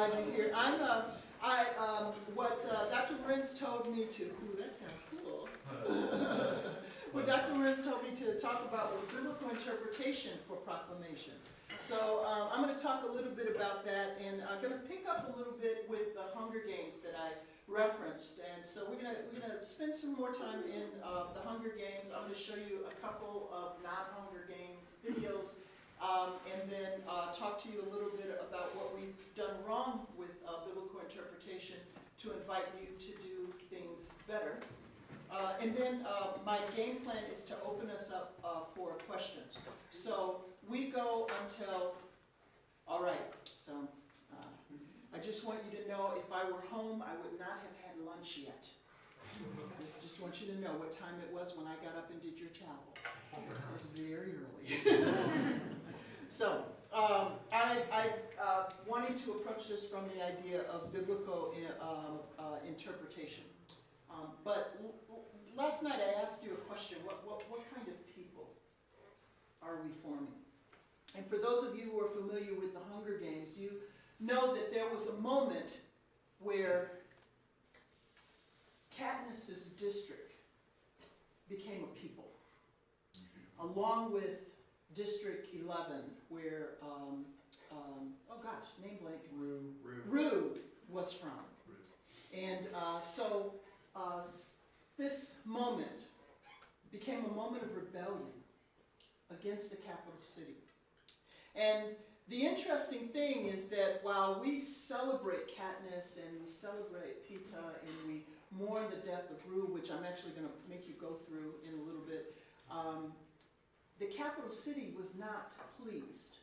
glad you're here. What Dr. Lorenz told me to, ooh, that sounds cool. What Dr. Lorenz told me to talk about was biblical interpretation for proclamation. So I'm going to talk a little bit about that, and I'm going to pick up a little bit with the Hunger Games that I referenced. And so we're going to spend some more time in the Hunger Games. I'm going to show you a couple of non-Hunger Game videos, and then talk to you a little bit about what we've done wrong with biblical interpretation to invite you to do things better. And then my game plan is to open us up for questions. So we go until, all right, so I just want you to know if I were home, I would not have had lunch yet. I just want you to know what time it was when I got up and did your chapel. It was very early. So I wanted to approach this from the idea of biblical interpretation. But last night I asked you a question, what kind of people are we forming? And for those of you who are familiar with the Hunger Games, you know that there was a moment where Katniss's district became a people, along with District 11, where, oh gosh, name blank, Rue was from. And so this moment became a moment of rebellion against the capital city. And the interesting thing is that while we celebrate Katniss and we celebrate Peeta and we mourn the death of Rue, which I'm actually going to make you go through in a little bit, the capital city was not pleased.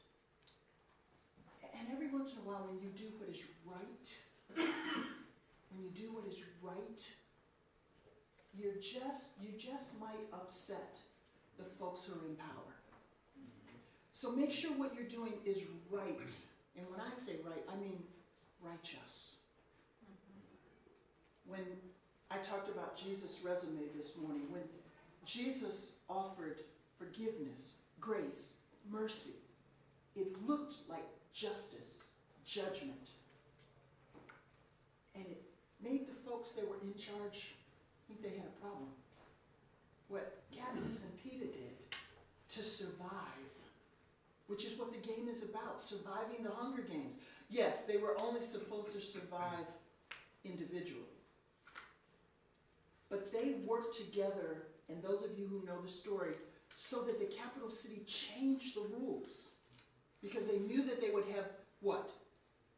And every once in a while when you do what is right, when you do what is right, you just might upset the folks who are in power. So make sure what you're doing is right. And when I say right, I mean righteous. When I talked about Jesus' resume this morning, when Jesus offered forgiveness, grace, mercy, it looked like justice, judgment. And it made the folks that were in charge think they had a problem. What Katniss and Peeta did to survive, which is what the game is about, surviving the Hunger Games. Yes, they were only supposed to survive individually. But they worked together, and those of you who know the story, so that the capital city changed the rules. Because they knew that they would have, what?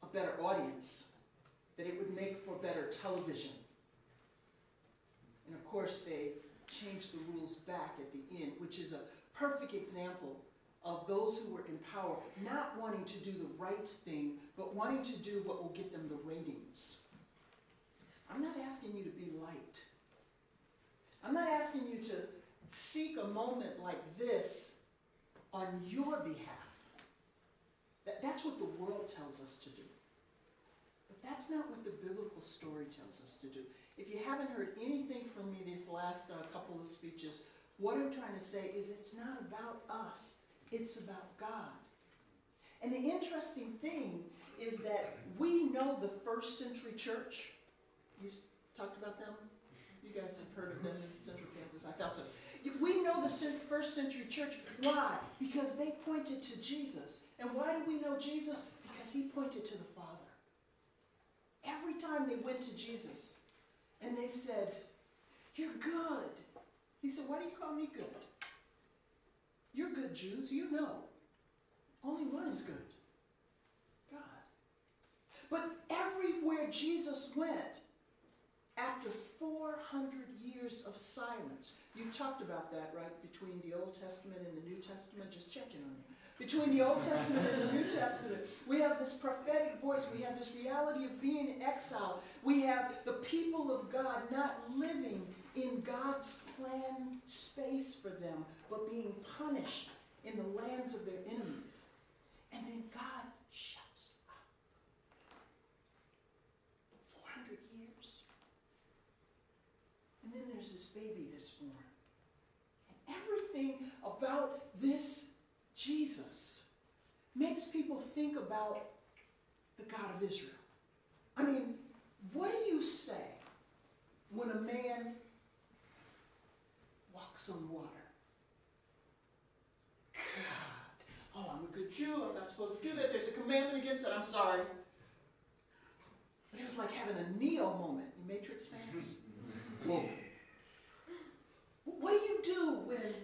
A better audience. That it would make for better television. And of course, they changed the rules back at the end, which is a perfect example of those who were in power not wanting to do the right thing, but wanting to do what will get them the ratings. I'm not asking you to be liked. I'm not asking you to seek a moment like this on your behalf. That's what the world tells us to do. But that's not what the biblical story tells us to do. If you haven't heard anything from me these last couple of speeches, what I'm trying to say is it's not about us. It's about God. And the interesting thing is that we know the first century church. You talked about them? You guys have heard of them in Central Kansas. I thought so. We know the first century church. Why? Because they pointed to Jesus. And why do we know Jesus? Because he pointed to the Father. Every time they went to Jesus and they said, "You're good." He said, "Why do you call me good? You're good Jews, you know. Only one is good. God." But everywhere Jesus went, after 400 years of silence, you talked about that, right? Between the Old Testament and the New Testament, just checking on you. Between the Old Testament and the New Testament, we have this prophetic voice. We have this reality of being in exile. We have the people of God not living in God's planned space for them, but being punished in the lands of their enemies. And then God shuts up. 400 years. And then there's this baby that's born. And everything about this Jesus makes people think about the God of Israel. I mean, what do you say when a man walks on water? God, oh, I'm a good Jew. I'm not supposed to do that. There's a commandment against that. I'm sorry. But it was like having a Neo moment. You Matrix fans? Whoa. What do you do when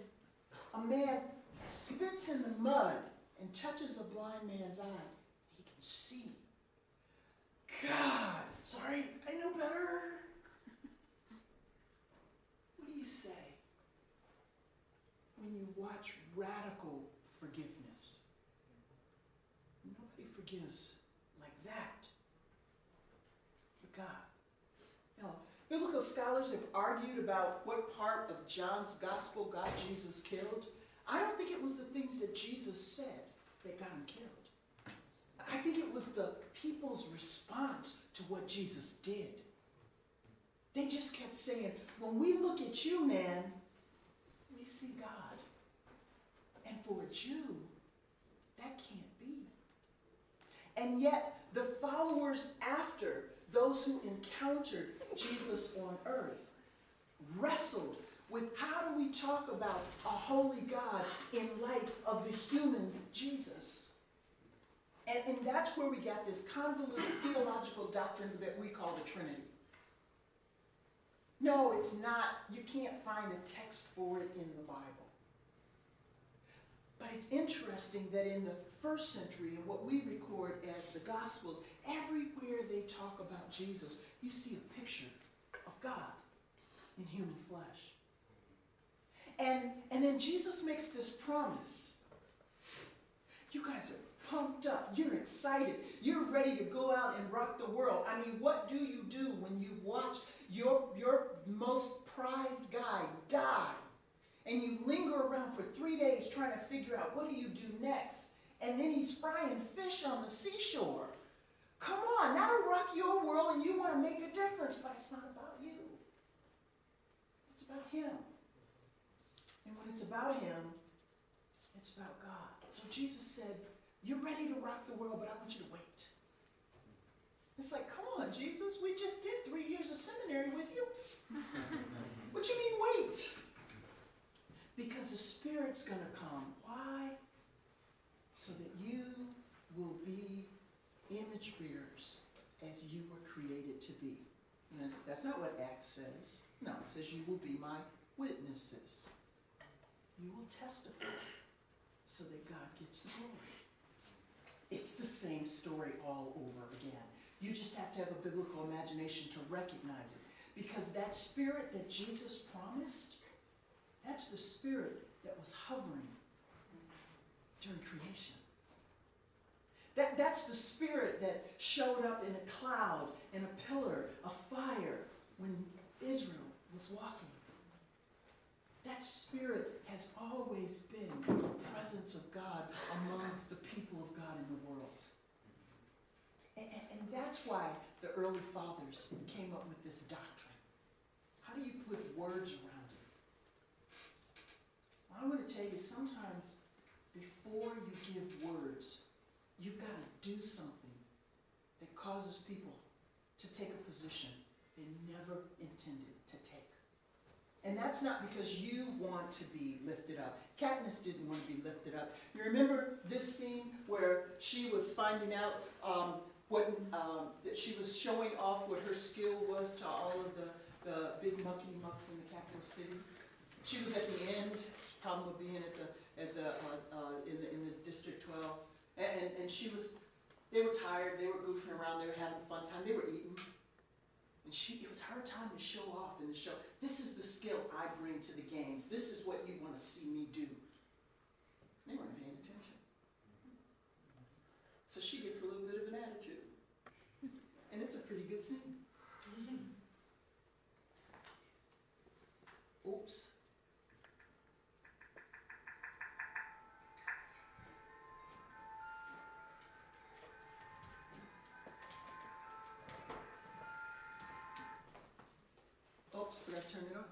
a man spits in the mud and touches a blind man's eye? He can see. God, sorry, I know better. What do you say when you watch radical forgiveness? Nobody forgives like that but God. Now, biblical scholars have argued about what part of John's gospel got Jesus killed. I don't think it was the things that Jesus said that got him killed. I think it was the people's response to what Jesus did. They just kept saying, when we look at you, man, we see God. And for a Jew, that can't be. And yet, the followers after, those who encountered Jesus on earth, wrestled with how do we talk about a holy God in light of the human Jesus? And that's where we got this convoluted theological doctrine that we call the Trinity. No, it's not. You can't find a text for it in the Bible. But it's interesting that in the first century, and what we record as the Gospels, everywhere they talk about Jesus, you see a picture of God in human flesh. And then Jesus makes this promise. You guys are pumped up. You're excited. You're ready to go out and rock the world. I mean, what do you do when you watch your most prized guy die? And you linger around for 3 days trying to figure out what do you do next? And then he's frying fish on the seashore. Come on, now to rock your world and you want to make a difference, but it's not about you. It's about him. And when it's about him, it's about God. So Jesus said, you're ready to rock the world, but I want you to wait. It's like, come on, Jesus, we just did 3 years of seminary with you. What you mean wait? Because the Spirit's going to come. Why? So that you will be image bearers as you were created to be. And that's not what Acts says. No, it says you will be my witnesses. You will testify so that God gets the glory. It's the same story all over again. You just have to have a biblical imagination to recognize it. Because that Spirit that Jesus promised, that's the Spirit that was hovering during creation. That's the Spirit that showed up in a cloud, in a pillar, a fire, when Israel was walking. That Spirit has always been the presence of God among the people of God in the world. And that's why the early fathers came up with this doctrine. How do you put words around it? I want to tell you, sometimes before you give words, you've got to do something that causes people to take a position they never intended to take. And that's not because you want to be lifted up. Katniss didn't want to be lifted up. You remember this scene where she was finding out that she was showing off what her skill was to all of the big muckety-mucks in the capital city? She was at the end, problem with being in the District 12. And they were tired, they were goofing around, they were having a fun time, they were eating. And it was her time to show off in the show. This is the skill I bring to the games. This is what you want to see me do. They weren't paying attention. So she gets a little bit of an attitude. And it's a pretty good scene. Oops. Oops, forgot to turn it on.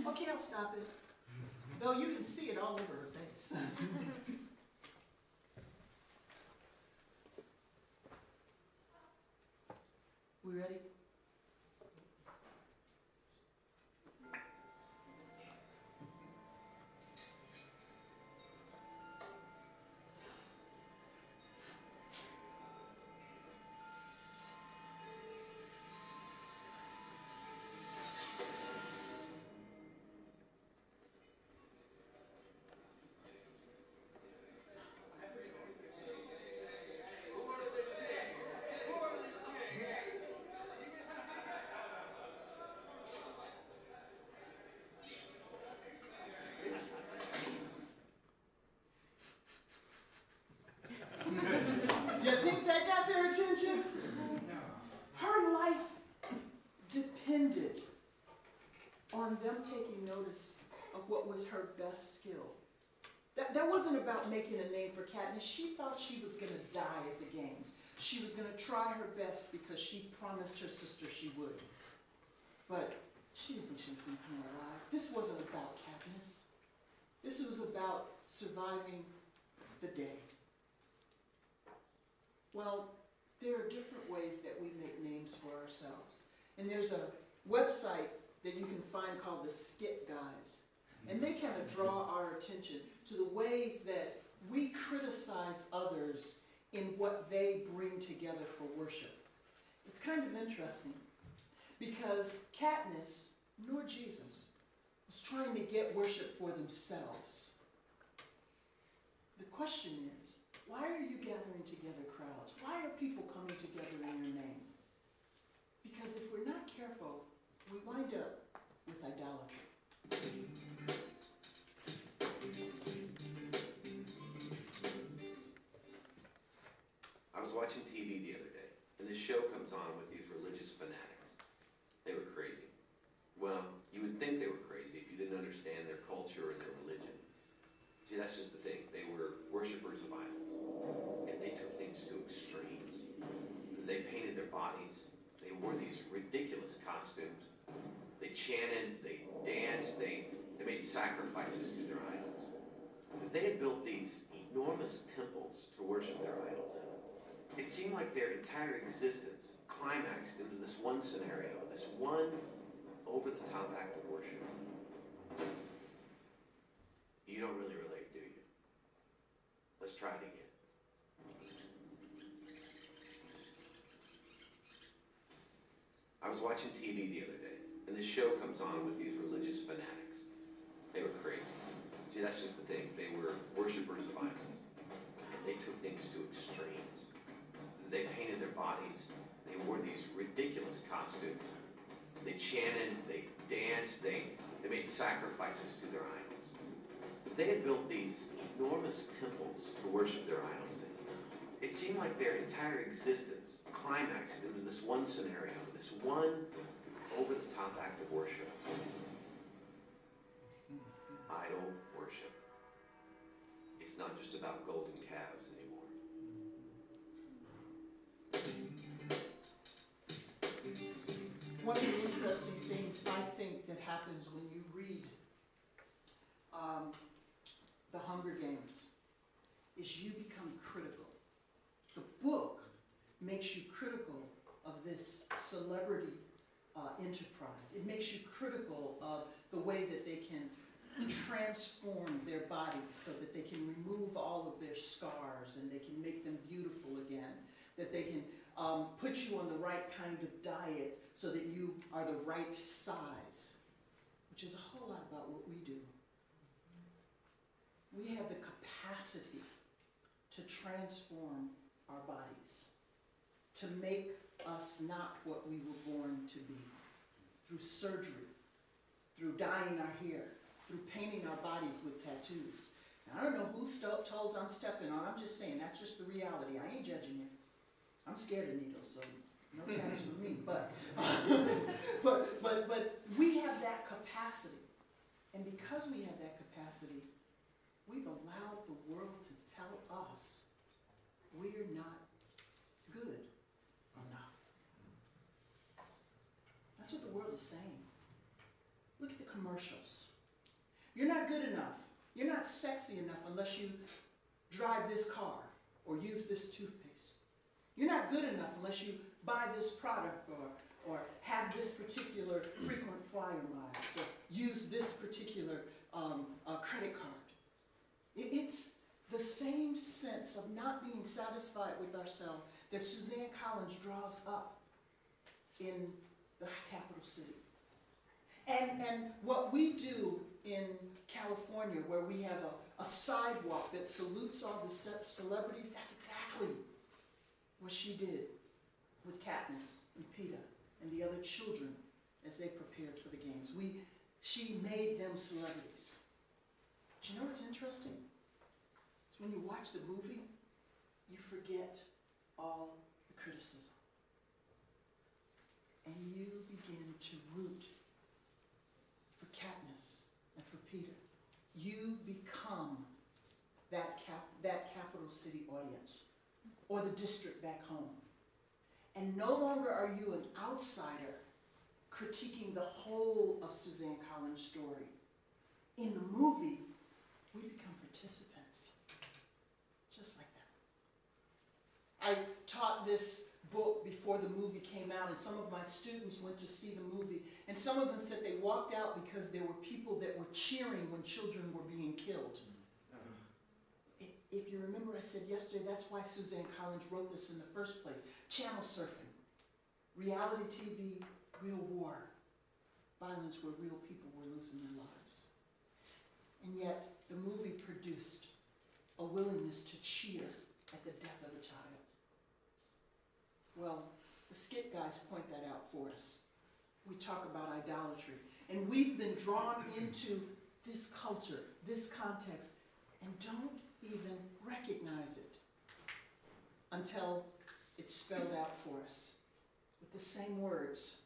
Okay, I'll stop it. Though you can see it all over her face. We ready? You think that got their attention? Her life depended on them taking notice of what was her best skill. That wasn't about making a name for Katniss. She thought she was going to die at the games. She was going to try her best because she promised her sister she would. But she didn't think she was going to come alive. This wasn't about Katniss. This was about surviving the day. Well, there are different ways that we make names for ourselves. And there's a website that you can find called the Skit Guys. And they kind of draw our attention to the ways that we criticize others in what they bring together for worship. It's kind of interesting because Katniss, nor Jesus, was trying to get worship for themselves. The question is, why are you gathering together crowds? Why are people coming together in your name? Because if we're not careful, we wind up with idolatry. I was watching TV the other day, and this show comes on with these religious fanatics. They were crazy. Well, you would think they were crazy if you didn't understand their culture and their religion. See, that's just the thing. They were worshipers of idols, and they took things to extremes. They painted their bodies. They wore these ridiculous costumes. They chanted, they danced, they made sacrifices to their idols. They had built these enormous temples to worship their idols in. It seemed like their entire existence climaxed into this one scenario, this one over-the-top act of worship. You don't really relate, do you? Let's try it again. I was watching TV the other day, and this show comes on with these religious fanatics. They were crazy. See, that's just the thing. They were worshipers of idols, and they took things to extremes. They painted their bodies. They wore these ridiculous costumes. They chanted, they danced, they made sacrifices to their idols. They had built these enormous temples to worship their idols in. It seemed like their entire existence climaxed into this one scenario, this one over-the-top act of worship. Idol worship. It's not just about golden calves anymore. One of the interesting things I think that happens when you read The Hunger Games is you become critical. The book makes you critical of this celebrity enterprise. It makes you critical of the way that they can transform their bodies so that they can remove all of their scars and they can make them beautiful again, that they can put you on the right kind of diet so that you are the right size, which is a whole lot about what we do. We have the capacity to transform our bodies, to make us not what we were born to be, through surgery, through dyeing our hair, through painting our bodies with tattoos. Now, I don't know whose toes I'm stepping on. I'm just saying, that's just the reality. I ain't judging you. I'm scared of needles, so no chance for me. But we have that capacity. And because we have that capacity, we've allowed the world to tell us we're not good enough. That's what the world is saying. Look at the commercials. You're not good enough. You're not sexy enough unless you drive this car or use this toothpaste. You're not good enough unless you buy this product or have this particular frequent flyer miles or use this particular credit card. It's the same sense of not being satisfied with ourselves that Suzanne Collins draws up in the capital city. And what we do in California, where we have a sidewalk that salutes all the celebrities, that's exactly what she did with Katniss and Peeta and the other children as they prepared for the games. She made them celebrities. Do you know what's interesting? It's when you watch the movie, you forget all the criticism. And you begin to root for Katniss and for Peeta. You become that capital city audience or the district back home. And no longer are you an outsider critiquing the whole of Suzanne Collins' story. In the movie, we become participants, just like that. I taught this book before the movie came out, and some of my students went to see the movie, and some of them said they walked out because there were people that were cheering when children were being killed. If you remember, I said yesterday, that's why Suzanne Collins wrote this in the first place. Channel surfing, reality TV, real war, violence where real people were losing their lives. And yet, the movie produced a willingness to cheer at the death of a child. Well, the skit guys point that out for us. We talk about idolatry. And we've been drawn into this culture, this context, and don't even recognize it until it's spelled out for us with the same words,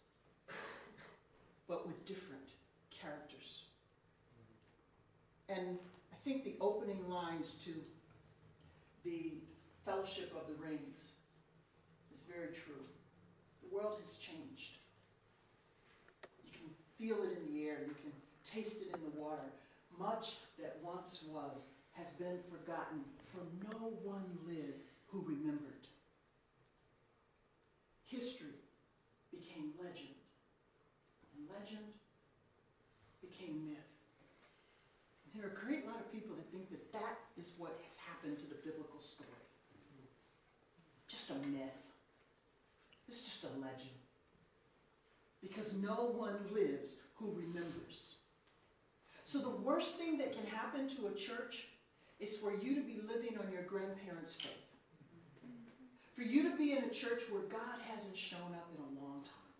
but with different characters. And I think the opening lines to the Fellowship of the Rings is very true. The world has changed. You can feel it in the air. You can taste it in the water. Much that once was has been forgotten, for no one lived who remembered. History became legend, and legend became myth. There are a great lot of people that think that that is what has happened to the biblical story. Just a myth. It's just a legend. Because no one lives who remembers. So the worst thing that can happen to a church is for you to be living on your grandparents' faith. For you to be in a church where God hasn't shown up in a long time.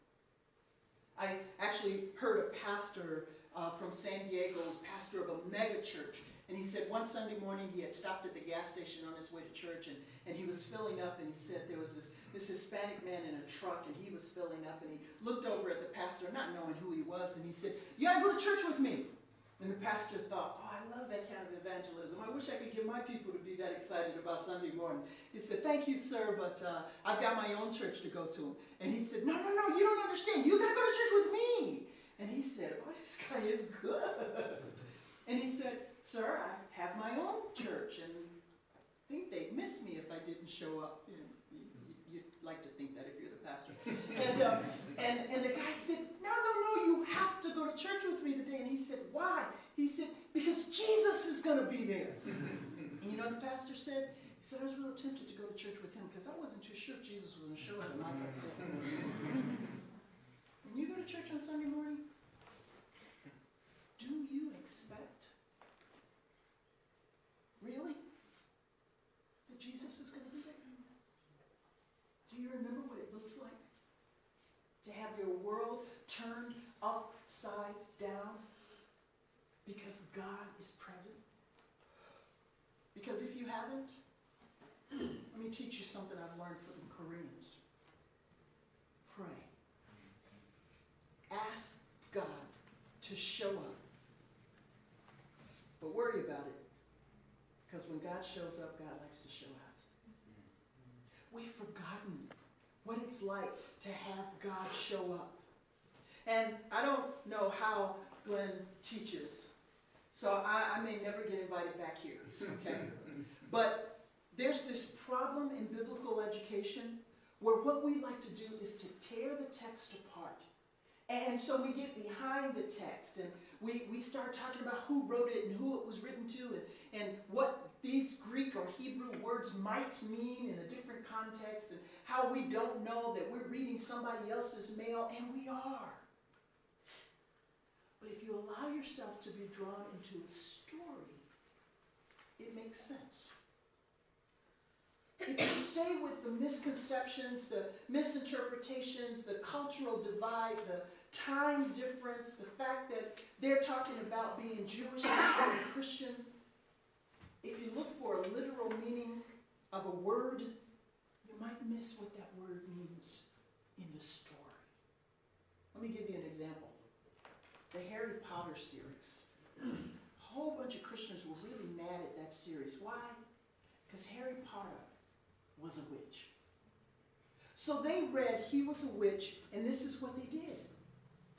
I actually heard a pastor from San Diego, was pastor of a mega church, and he said one Sunday morning he had stopped at the gas station on his way to church, and he was filling up, and he said there was this Hispanic man in a truck, and he was filling up, and he looked over at the pastor, not knowing who he was, and he said, "You gotta go to church with me." And the pastor thought, "Oh, I love that kind of evangelism. I wish I could get my people to be that excited about Sunday morning." He said, "Thank you, sir, but I've got my own church to go to." And he said, "No, you don't understand. You got to go to church with me." And he said, "Oh, this guy is good." And he said, "Sir, I have my own church, and I think they'd miss me if I didn't show up." You'd like to think that if you're the pastor. And the guy said, no, you have to go to church with me today. And he said, "Why?" He said, "Because Jesus is going to be there." And you know what the pastor said? He said, "I was real tempted to go to church with him because I wasn't too sure if Jesus was going to show up in my place." When you go to church on Sunday morning, do you expect, really, that Jesus is going to be there? Do you remember what it looks like to have your world turned upside down because God is present? Because if you haven't, let me teach you something I've learned from the Koreans. Pray. Ask God to show up. But worry about it, because when God shows up, God likes to show out. We've forgotten what it's like to have God show up. And I don't know how Glenn teaches, So I may never get invited back here, okay? But there's this problem in biblical education where what we like to do is to tear the text apart. And so we get behind the text and we start talking about who wrote it and who it was written to and what these Greek or Hebrew words might mean in a different context and how we don't know that we're reading somebody else's mail, and we are. But if you allow yourself to be drawn into a story, it makes sense. If you stay with the misconceptions, the misinterpretations, the cultural divide, the time difference, the fact that they're talking about being Jewish and being Christian, if you look for a literal meaning of a word, you might miss what that word means in the story. Let me give you an example. The Harry Potter series. A whole bunch of Christians were really mad at that series. Why? Because Harry Potter was a witch. So they read he was a witch, and this is what they did.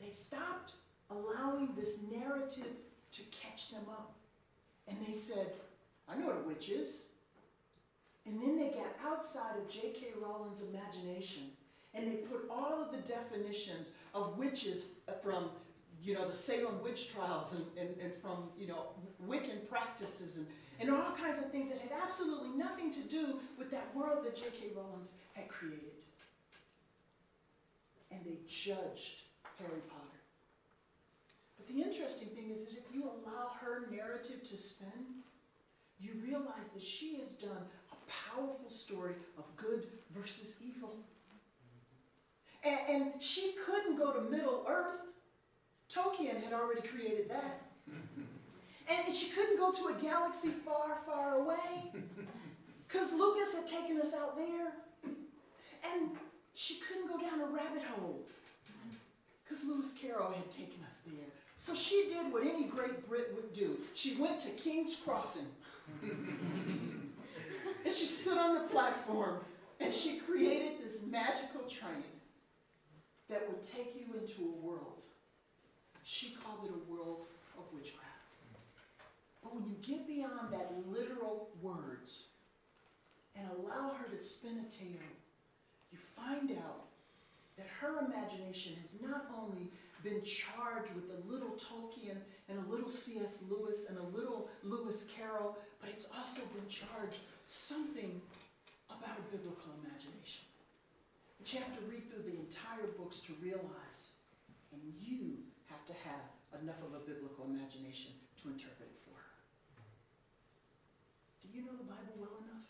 They stopped allowing this narrative to catch them up. And they said, I know what a witch is. And then they got outside of J.K. Rowling's imagination, and they put all of the definitions of witches from, the Salem witch trials and from, Wiccan practices and all kinds of things that had absolutely nothing to do with that world that J.K. Rowling had created. And they judged Harry Potter. But the interesting thing is that if you allow her narrative to spin, you realize that she has done a powerful story of good versus evil. And she couldn't go to Middle Earth. Tolkien had already created that. And she couldn't go to a galaxy far, far away, because Lucas had taken us out there. And she couldn't go down a rabbit hole, because Lewis Carroll had taken us there. So she did what any great Brit would do. She went to King's Crossing. And she stood on the platform, and she created this magical train that would take you into a world. She called it a world of witchcraft. But when you get beyond that literal words and allow her to spin a tale, you find out that her imagination has not only been charged with a little Tolkien and a little C.S. Lewis and a little Lewis Carroll, but it's also been charged something about a biblical imagination. But you have to read through the entire books to realize, and you have to have enough of a biblical imagination to interpret it for her. Do you know the Bible well enough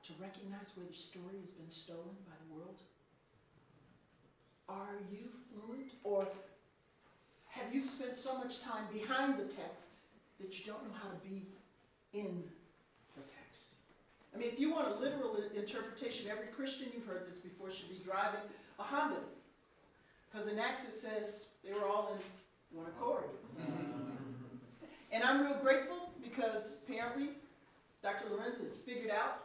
to recognize where the story has been stolen by the world? Are you fluent, or have you spent so much time behind the text that you don't know how to be in the text? I mean, if you want a literal interpretation, every Christian, you've heard this before, should be driving a Honda. Because in Acts it says they were all in one accord. And I'm real grateful because apparently Dr. Lorenz has figured out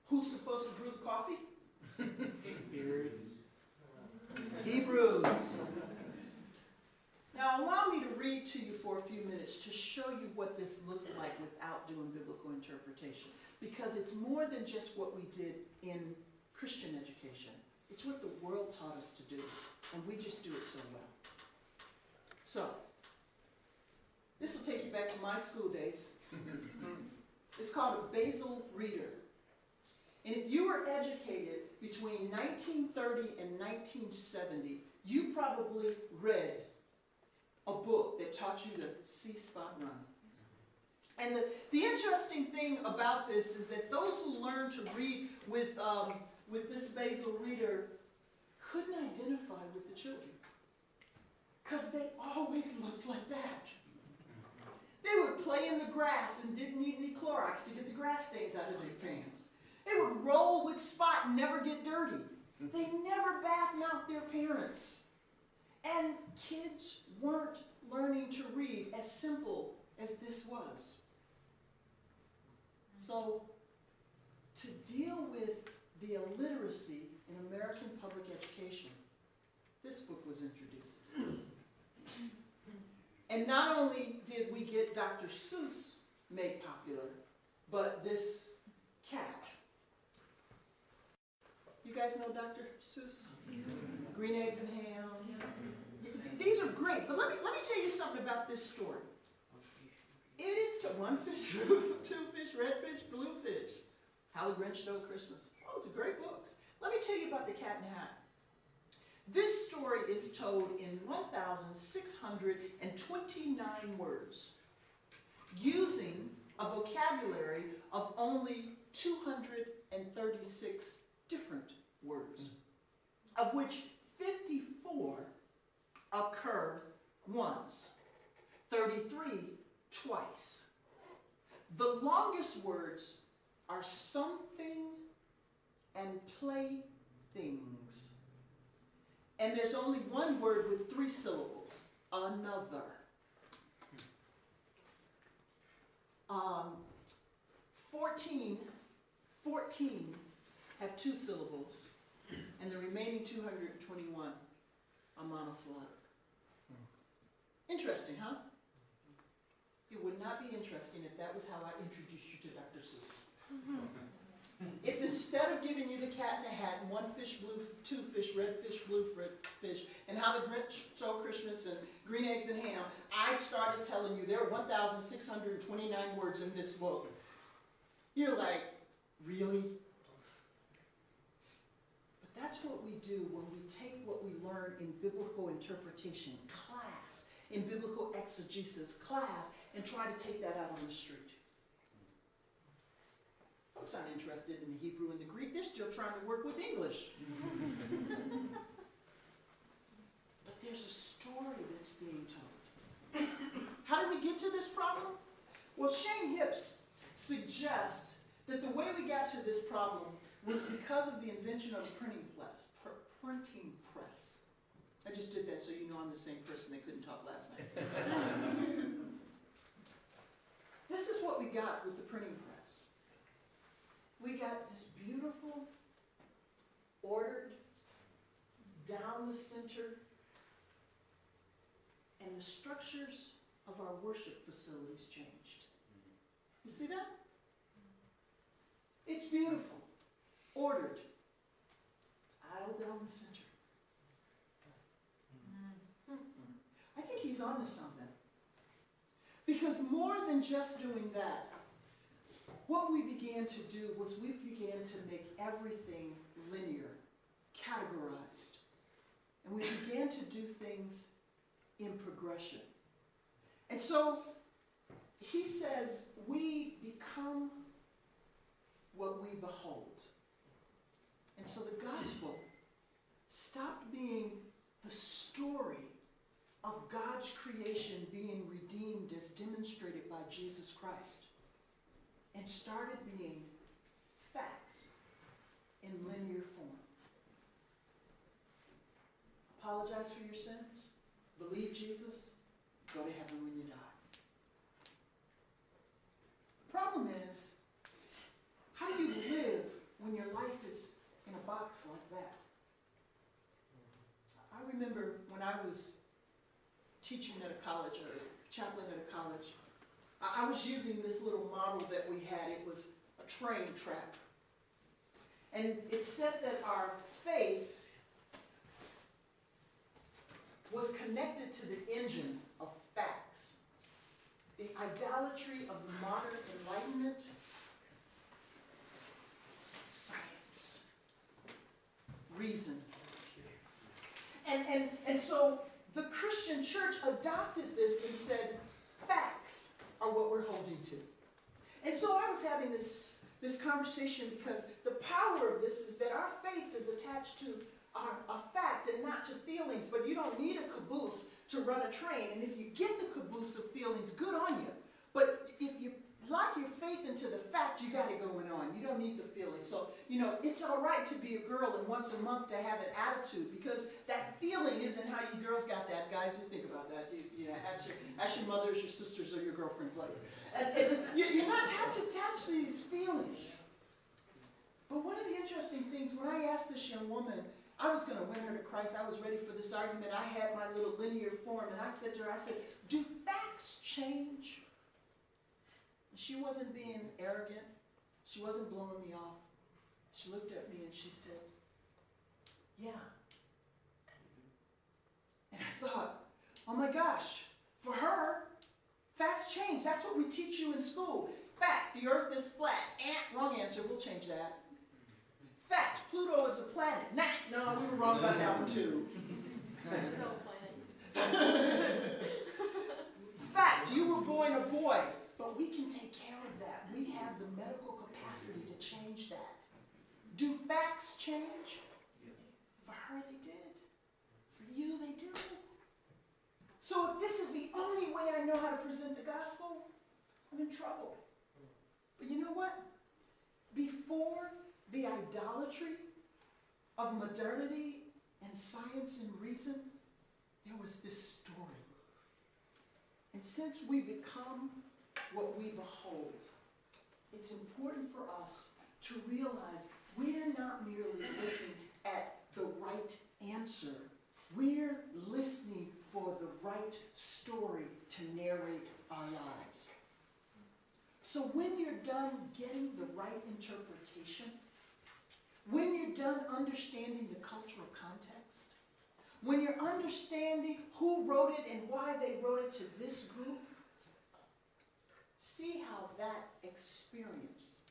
who's supposed to brew the coffee. Hebrews. Now allow me to read to you for a few minutes to show you what this looks like without doing biblical interpretation. Because it's more than just what we did in Christian education. It's what the world taught us to do, and we just do it so well. So, this will take you back to my school days. It's called a basal reader. And if you were educated between 1930 and 1970, you probably read a book that taught you to see, spot, run. And the interesting thing about this is that those who learned to read with this basal reader couldn't identify with the children, because they always looked like that. They would play in the grass and didn't need any Clorox to get the grass stains out of their pants. They would roll with spot and never get dirty. They never badmouthed their parents. And kids weren't learning to read as simple as this was. So, to deal with the illiteracy in American public education, this book was introduced. And not only did we get Dr. Seuss made popular, but this cat. You guys know Dr. Seuss? Green Eggs and Ham. These are great, but let me tell you something about this story. It is to one fish, two fish, red fish, blue fish. How the Grinch Stole Christmas. Those are great books. Let me tell you about the Cat in the Hat. This story is told in 1,629 words, using a vocabulary of only 236 different words, of which 54 occur once, 33 twice. The longest words are something and playthings. And there's only one word with 3 syllables, another. 14 have 2 syllables, and the remaining 221 are monosyllabic. Interesting, huh? It would not be interesting if that was how I introduced you to Dr. Seuss. If instead of giving you the Cat in the Hat and one fish, two fish, red fish, blue fish, and How the Grinch Stole Christmas and Green Eggs and Ham, I started telling you there are 1,629 words in this book, you're like, really? But that's what we do when we take what we learn in biblical interpretation class, in biblical exegesis class, and try to take that out on the street. Folks aren't interested in the Hebrew and the Greek. They're still trying to work with English. But there's a story that's being told. How did we get to this problem? Well, Shane Hips suggests that the way we got to this problem was because of the invention of the printing press. I just did that so you know I'm the same person that couldn't talk last night. This is what we got with the printing press. We got this beautiful, ordered, down the center, and the structures of our worship facilities changed. You see that? It's beautiful, ordered, aisle down the center. I think he's on to something. Because more than just doing that, what we began to do was we began to make everything linear, categorized. And we began to do things in progression. And so he says we become what we behold. And so the gospel stopped being the story of God's creation being redeemed as demonstrated by Jesus Christ, and started being facts in linear form. Apologize for your sins, believe Jesus, go to heaven when you die. The problem is, how do you live when your life is in a box like that? I remember when I was teaching at a college, or chaplain at a college, I was using this little model that we had. It was a train track. And it said that our faith was connected to the engine of facts. The idolatry of the modern Enlightenment, science, reason. And so the Christian church adopted this and said, facts are what we're holding to. And so I was having this conversation because the power of this is that our faith is attached to a fact and not to feelings, but you don't need a caboose to run a train. And if you get the caboose of feelings, good on you. But if you lock your faith into the fact, you got it going on. You don't need the feelings. So, it's all right to be a girl and once a month to have an attitude, because that feeling isn't how you girls got that. Guys, you think about that. Ask your mothers, your sisters, or your girlfriends later. And you're not attached to these feelings. But one of the interesting things, when I asked this young woman, I was going to win her to Christ. I was ready for this argument. I had my little linear form, and I said to her, do change? She wasn't being arrogant. She wasn't blowing me off. She looked at me and she said, yeah. And I thought, oh my gosh, for her, facts change. That's what we teach you in school. Fact, the earth is flat. Wrong answer, we'll change that. Fact, Pluto is a planet. No, we were wrong about that one too. Fact, you were born a boy, but we can take care of that. We have the medical capacity to change that. Do facts change? For her, they did. For you, they do. So if this is the only way I know how to present the gospel, I'm in trouble. But you know what? Before the idolatry of modernity and science and reason, there was this story. And since we become what we behold, it's important for us to realize we're not merely looking at the right answer. We're listening for the right story to narrate our lives. So when you're done getting the right interpretation, when you're done understanding the cultural context, when you're understanding who wrote it and why they wrote it to this group, see how that experience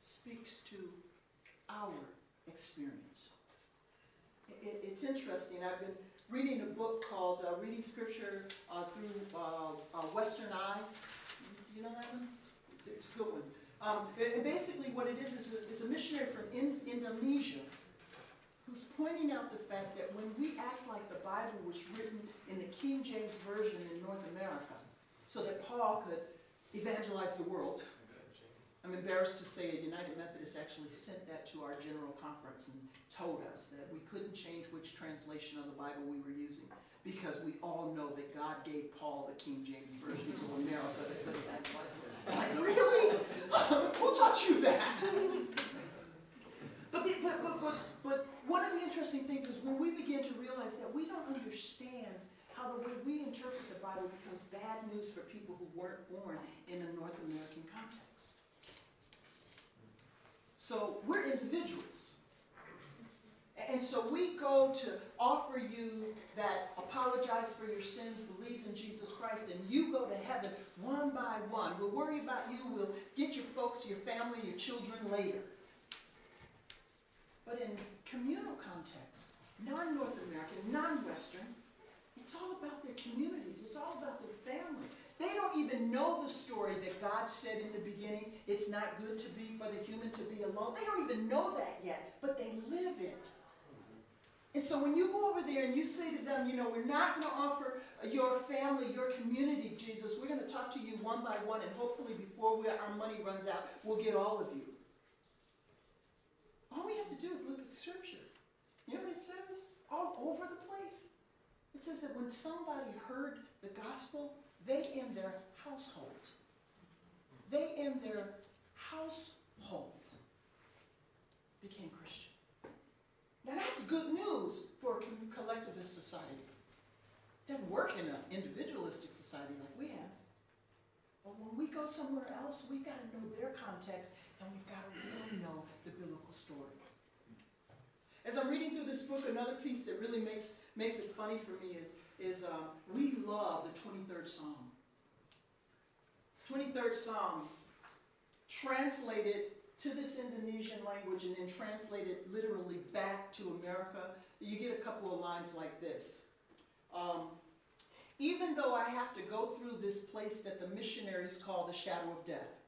speaks to our experience. It's interesting. I've been reading a book called Reading Scripture Through Western Eyes. You know that one? It's a good one. And basically what it is a missionary from Indonesia who's pointing out the fact that when we act like the Bible was written in the King James Version in North America so that Paul could evangelize the world, I'm embarrassed to say a United Methodist actually sent that to our general conference and told us that we couldn't change which translation of the Bible we were using because we all know that God gave Paul the King James Version so America could evangelize it. I'm like, really? Who taught you that? But one of the interesting things is when we begin to realize that we don't understand how the way we interpret the Bible becomes bad news for people who weren't born in a North American context. So we're individuals. And so we go to offer you that apologize for your sins, believe in Jesus Christ, and you go to heaven one by one. We'll worry about you. We'll get your folks, your family, your children later. But in communal context, non-North American, non-Western, it's all about their communities. It's all about their family. They don't even know the story that God said in the beginning, it's not good to be for the human to be alone. They don't even know that yet, but they live it. And so when you go over there and you say to them, you know, we're not going to offer your family, your community, Jesus. We're going to talk to you one by one, and hopefully before our money runs out, we'll get all of you. All we have to do is look at Scripture. You know what it says? All over the place. It says that when somebody heard the gospel, they in their household. They in their household became Christian. Now that's good news for a collectivist society. It doesn't work in an individualistic society like we have. But when we go somewhere else, we've got to know their context, and we've got to really know the biblical story. As I'm reading through this book, another piece that really makes it funny for me is we love the 23rd Psalm. 23rd Psalm, translated to this Indonesian language and then translated literally back to America, you get a couple of lines like this. Even though I have to go through this place that the missionaries call the shadow of death.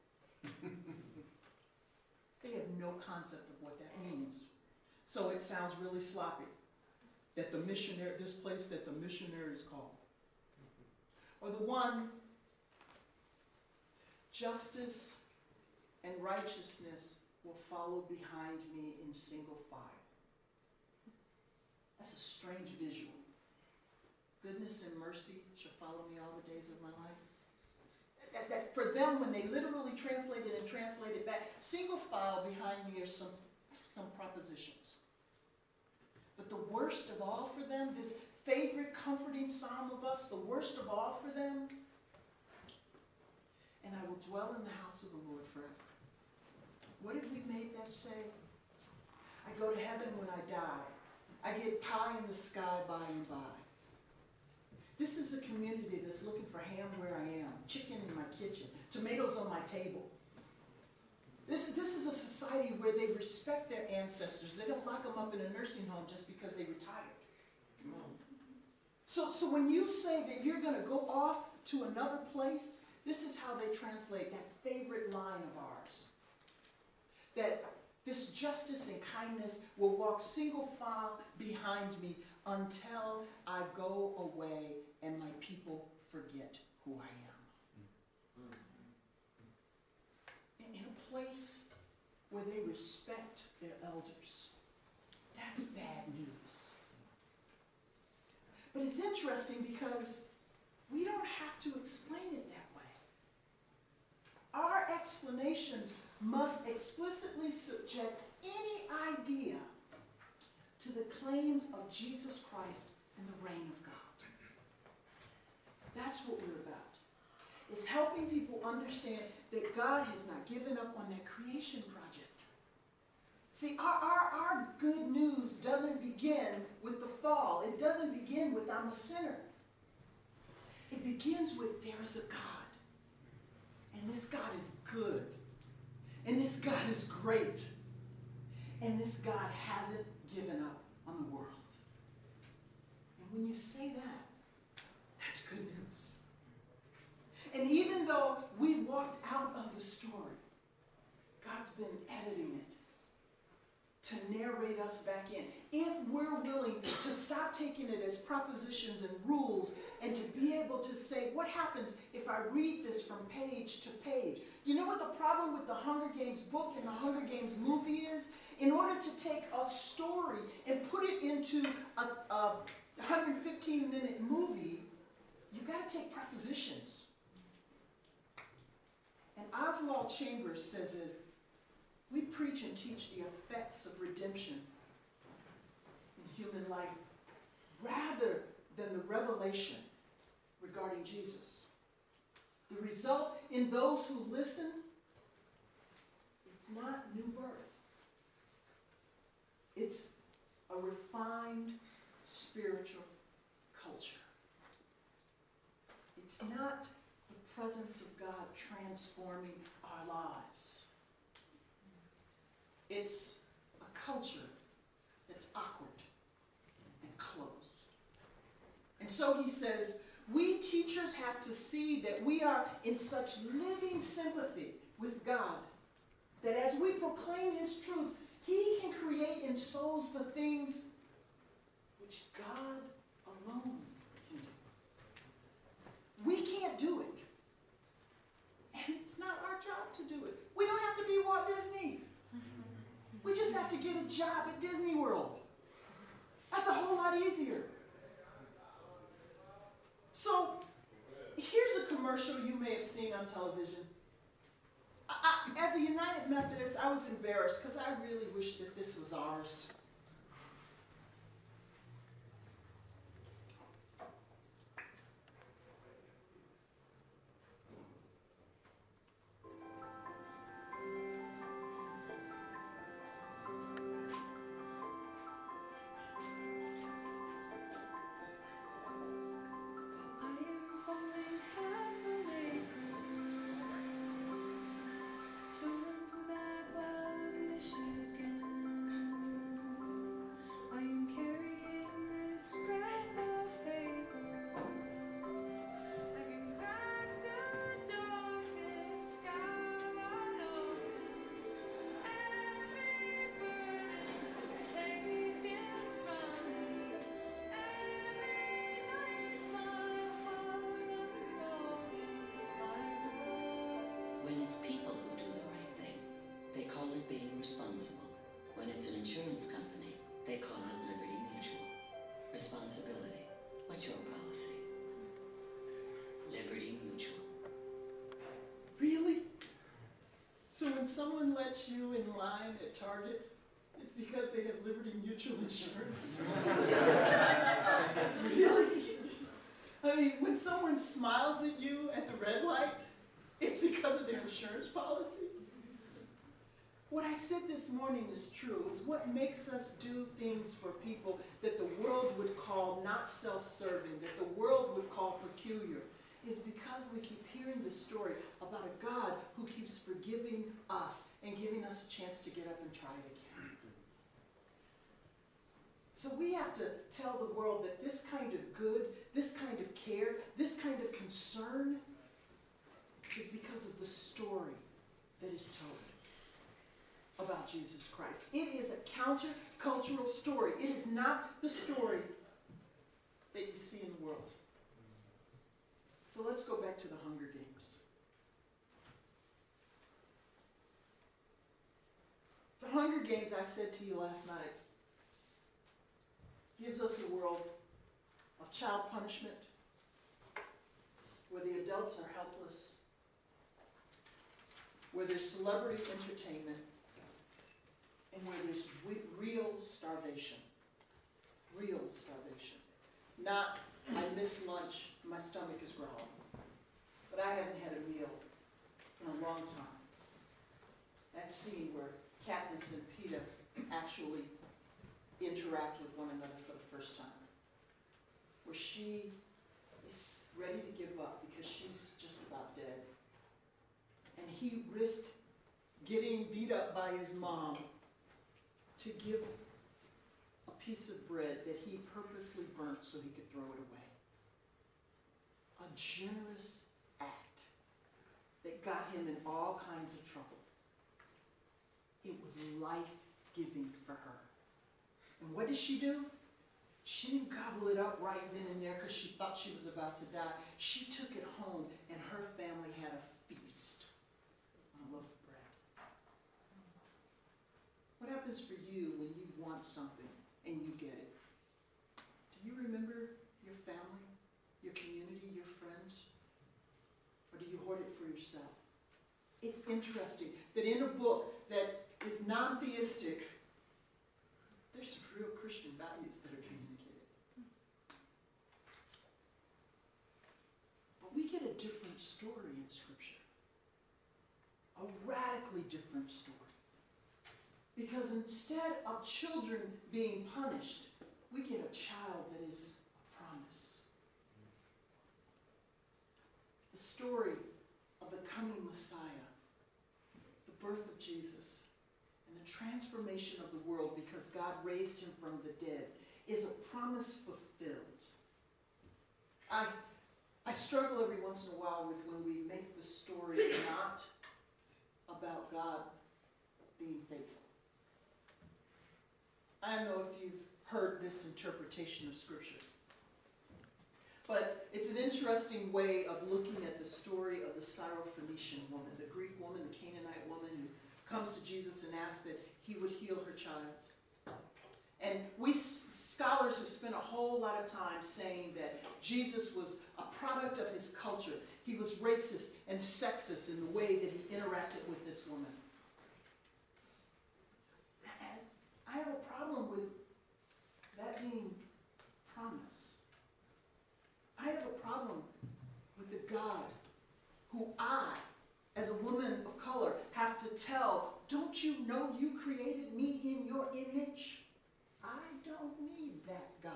They have no concept of what that means. So it sounds really sloppy. That this place that the missionaries call. Or the one, justice and righteousness will follow behind me in single file. That's a strange visual. Goodness and mercy shall follow me all the days of my life. That for them, when they literally translated and translated back, single file behind me are some propositions. But the worst of all for them, this favorite comforting psalm of us, the worst of all for them, and I will dwell in the house of the Lord forever. What did we make that say? I go to heaven when I die. I get pie in the sky by and by. This is a community that's looking for ham where I am, chicken in my kitchen, tomatoes on my table. This is a society where they respect their ancestors. They don't lock them up in a nursing home just because they retired. Come on. So when you say that you're going to go off to another place, this is how they translate that favorite line of ours. That this justice and kindness will walk single file behind me until I go away and my people forget who I am. In a place where they respect their elders. That's bad news. But it's interesting because we don't have to explain it that way. Our explanations must explicitly subject any idea to the claims of Jesus Christ and the reign of God. That's what we're about. It's helping people understand that God has not given up on that creation project. See, our good news doesn't begin with the fall. It doesn't begin with I'm a sinner. It begins with there is a God. And this God is good. And this God is great. And this God hasn't given up on the world. And when you say that, that's good news. And even though we walked out of the story, God's been editing it to narrate us back in. If we're willing to stop taking it as propositions and rules and to be able to say, what happens if I read this from page to page? You know what the problem with the Hunger Games book and the Hunger Games movie is? In order to take a story and put it into a 115-minute movie, you've got to take propositions. And Oswald Chambers says it, we preach and teach the effects of redemption in human life rather than the revelation regarding Jesus. The result in those who listen, it's not new birth. It's a refined spiritual culture. It's not the presence of God transforming our lives. It's a culture that's awkward and closed. And so he says, we teachers have to see that we are in such living sympathy with God that as we proclaim his truth, he can create in souls the things which God alone can do. We can't do it. And it's not our job to do it. We don't have to be Walt Disney. We just have to get a job at Disney World. That's a whole lot easier. So, here's a commercial you may have seen on television. As a United Methodist, I was embarrassed because I really wish that this was ours. When it's people who do the right thing, they call it being responsible. When it's an insurance company, they call it Liberty Mutual. Responsibility. What's your policy? Liberty Mutual. Really? So when someone lets you in line at Target, it's because they have Liberty Mutual insurance? Really? I mean, when someone smiles at you at the red light, It's because of their insurance policy. What I said this morning is true. It's what makes us do things for people that the world would call not self-serving, that the world would call peculiar, is because we keep hearing the story about a God who keeps forgiving us and giving us a chance to get up and try it again. So we have to tell the world that this kind of good, this kind of care, this kind of concern is because of the story that is told about Jesus Christ. It is a countercultural story. It is not the story that you see in the world. So let's go back to the Hunger Games. The Hunger Games, I said to you last night, gives us a world of child punishment where the adults are helpless, where there's celebrity entertainment, and where there's real starvation. Real starvation. Not, I miss lunch, my stomach is growling. But I haven't had a meal in a long time. That scene where Katniss and Peeta actually interact with one another for the first time. Where she is ready to give up because she's just about dead. And he risked getting beat up by his mom to give a piece of bread that he purposely burnt so he could throw it away. A generous act that got him in all kinds of trouble. It was life-giving for her. And what did she do? She didn't gobble it up right then and there because she thought she was about to die. She took it home and her family had a feast on a loaf of bread. What happens for you when you want something and you get it? Do you remember your family, your community, your friends? Or do you hoard it for yourself? It's interesting that in a book that is non-theistic, there's some real Christian values that are communicated. But we get a different story in Scripture. A radically different story. Because instead of children being punished, we get a child that is a promise. The story of the coming Messiah, the birth of Jesus, and the transformation of the world because God raised him from the dead is a promise fulfilled. I struggle every once in a while with when we make the story not about God being faithful. I don't know if you've heard this interpretation of Scripture, but it's an interesting way of looking at the story of the Syrophoenician woman, the Greek woman, the Canaanite woman who comes to Jesus and asks that he would heal her child. And we scholars have spent a whole lot of time saying that Jesus was a product of his culture. He was racist and sexist in the way that he interacted with this woman. And I have a problem with that being promise. I have a problem with the God who I, as a woman of color, have to tell, don't you know you created me in your image? I don't need that God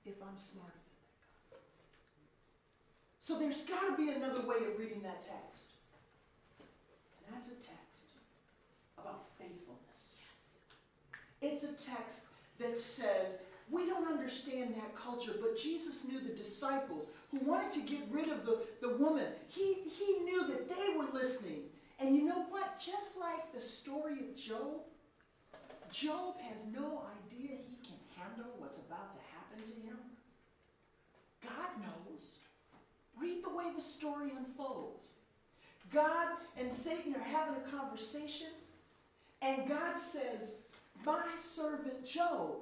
if I'm smarter than that God. So there's got to be another way of reading that text. And that's a text about faithfulness. Yes. It's a text that says, we don't understand that culture, but Jesus knew the disciples who wanted to get rid of the woman. He knew that they were listening. And you know what? Just like the story of Job, Job has no idea he can handle what's about to happen to him. God knows. Read the way the story unfolds. God and Satan are having a conversation, and God says, my servant Job.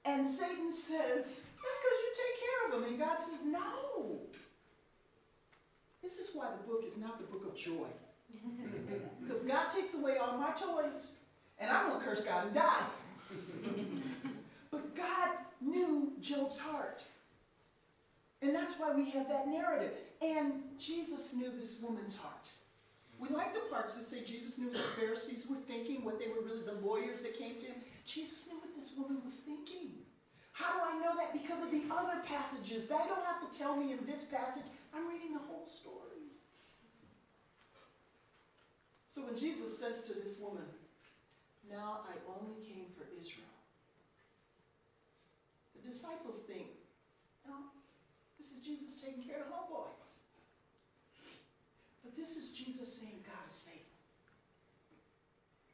And Satan says, that's because you take care of him. And God says, no. This is why the book is not the book of joy. Because God takes away all my toys, and I'm going to curse God and die. But God knew Job's heart. And that's why we have that narrative. And Jesus knew this woman's heart. We like the parts that say Jesus knew what the Pharisees were thinking, what they were really, the lawyers that came to him. Jesus knew what this woman was thinking. How do I know that? Because of the other passages. They don't have to tell me in this passage. I'm reading the whole story. So when Jesus says to this woman, now I only came for Israel, the disciples think, no, this is Jesus taking care of the homeboys. But this is Jesus saying God is faithful.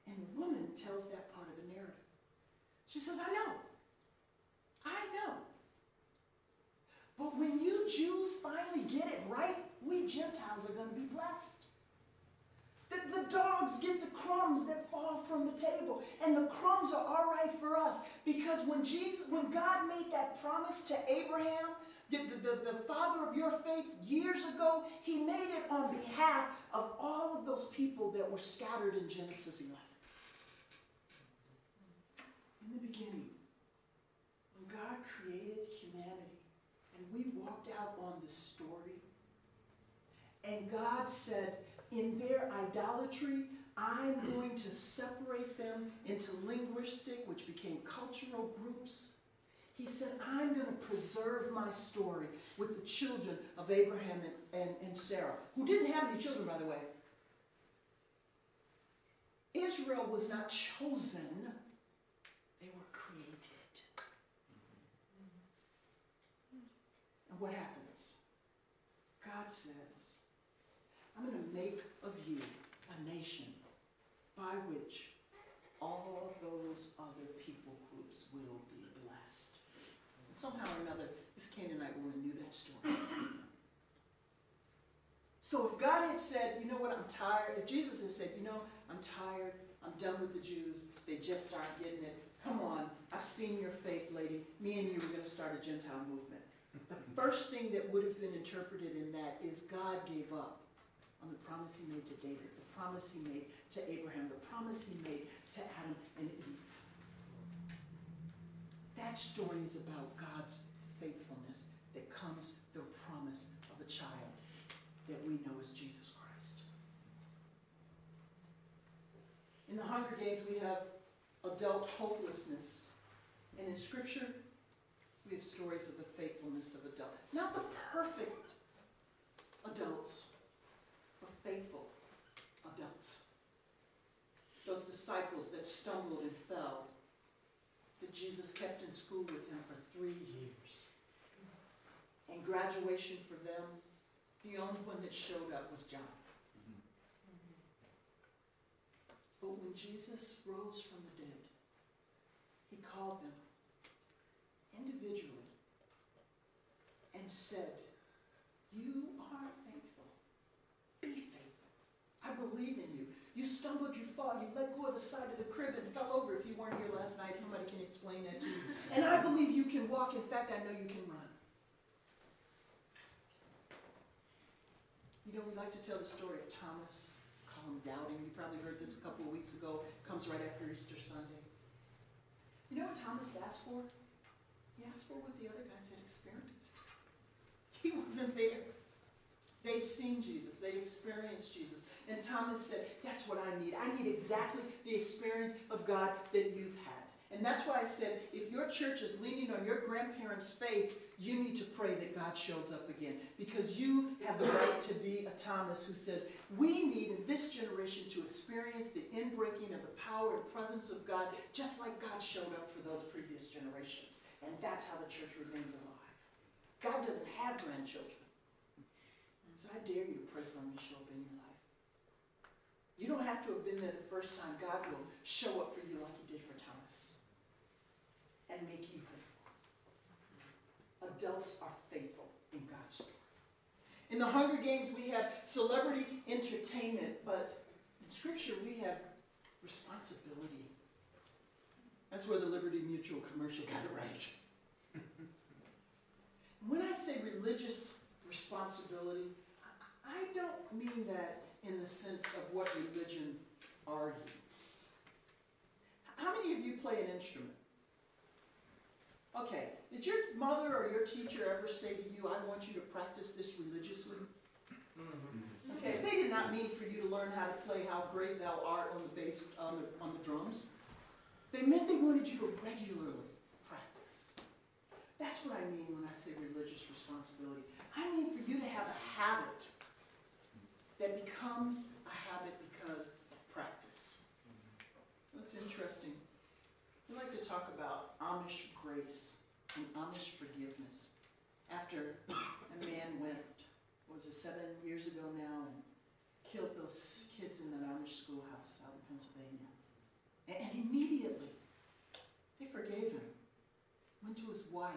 And the woman tells that part of the narrative. She says, I know. But when you Jews finally get it right, we Gentiles are going to be blessed. The dogs get the crumbs that fall from the table. And the crumbs are all right for us. Because when God made that promise to Abraham, the father of your faith, years ago, he made it on behalf of all of those people that were scattered in Genesis 11. In the beginning, when God created humanity, and we walked out on this story, and God said, in their idolatry, I'm going to separate them into linguistic, which became cultural groups. He said, I'm going to preserve my story with the children of Abraham and Sarah, who didn't have any children, by the way. Israel was not chosen. They were created. And what happens? God says, I'm going to make of you a nation by which all those other people groups will be blessed. And somehow or another, this Canaanite woman knew that story. So if God had said, you know what, I'm tired. If Jesus had said, you know, I'm tired. I'm done with the Jews. They just aren't getting it. Come on, I've seen your faith, lady. Me and you are going to start a Gentile movement. The first thing that would have been interpreted in that is God gave up on the promise he made to David, the promise he made to Abraham, the promise he made to Adam and Eve. That story is about God's faithfulness that comes through the promise of a child that we know as Jesus Christ. In the Hunger Games, we have adult hopelessness. And in Scripture, we have stories of the faithfulness of adults. Not the perfect adults, but faithful adults. Those disciples that stumbled and fell, that Jesus kept in school with him for 3 years. And graduation for them, the only one that showed up was John. But when Jesus rose from the dead, he called them individually and said, you are faithful. Be faithful. I believe in you. You stumbled, you fell, you let go of the side of the crib and fell over. If you weren't here last night, somebody can explain that to you. And I believe you can walk. In fact, I know you can run. You know, we like to tell the story of Thomas. Call him doubting. You probably heard this a couple of weeks ago. Comes right after Easter Sunday. You know what Thomas asked for? He asked for what the other guys had experienced. He wasn't there. They'd seen Jesus. They'd experienced Jesus. And Thomas said, that's what I need. I need exactly the experience of God that you've had. And that's why I said, if your church is leaning on your grandparents' faith, you need to pray that God shows up again. Because you have the right to be a Thomas who says, we need in this generation to experience the inbreaking of the power and presence of God, just like God showed up for those previous generations. And that's how the church remains alive. God doesn't have grandchildren. And so I dare you to pray for him to show up in your life. You don't have to have been there the first time. God will show up for you like he did for Thomas. And make you faithful. Adults are faithful in God's story. In the Hunger Games, we have celebrity entertainment, but in Scripture, we have responsibility. That's where the Liberty Mutual commercial got it right. When I say religious responsibility, I don't mean that in the sense of what religion are you. How many of you play an instrument? Okay, did your mother or your teacher ever say to you, I want you to practice this religiously? Okay, they did not mean for you to learn how to play How Great Thou Art on the bass, on the drums. They meant they wanted you to regularly practice. That's what I mean when I say religious responsibility. I mean for you to have a habit that becomes a habit because of practice. That's interesting. We like to talk about Amish grace and Amish forgiveness. After a man went, was it 7 years ago now, and killed those kids in that Amish schoolhouse out in Pennsylvania. And immediately, they forgave him. Went to his wife,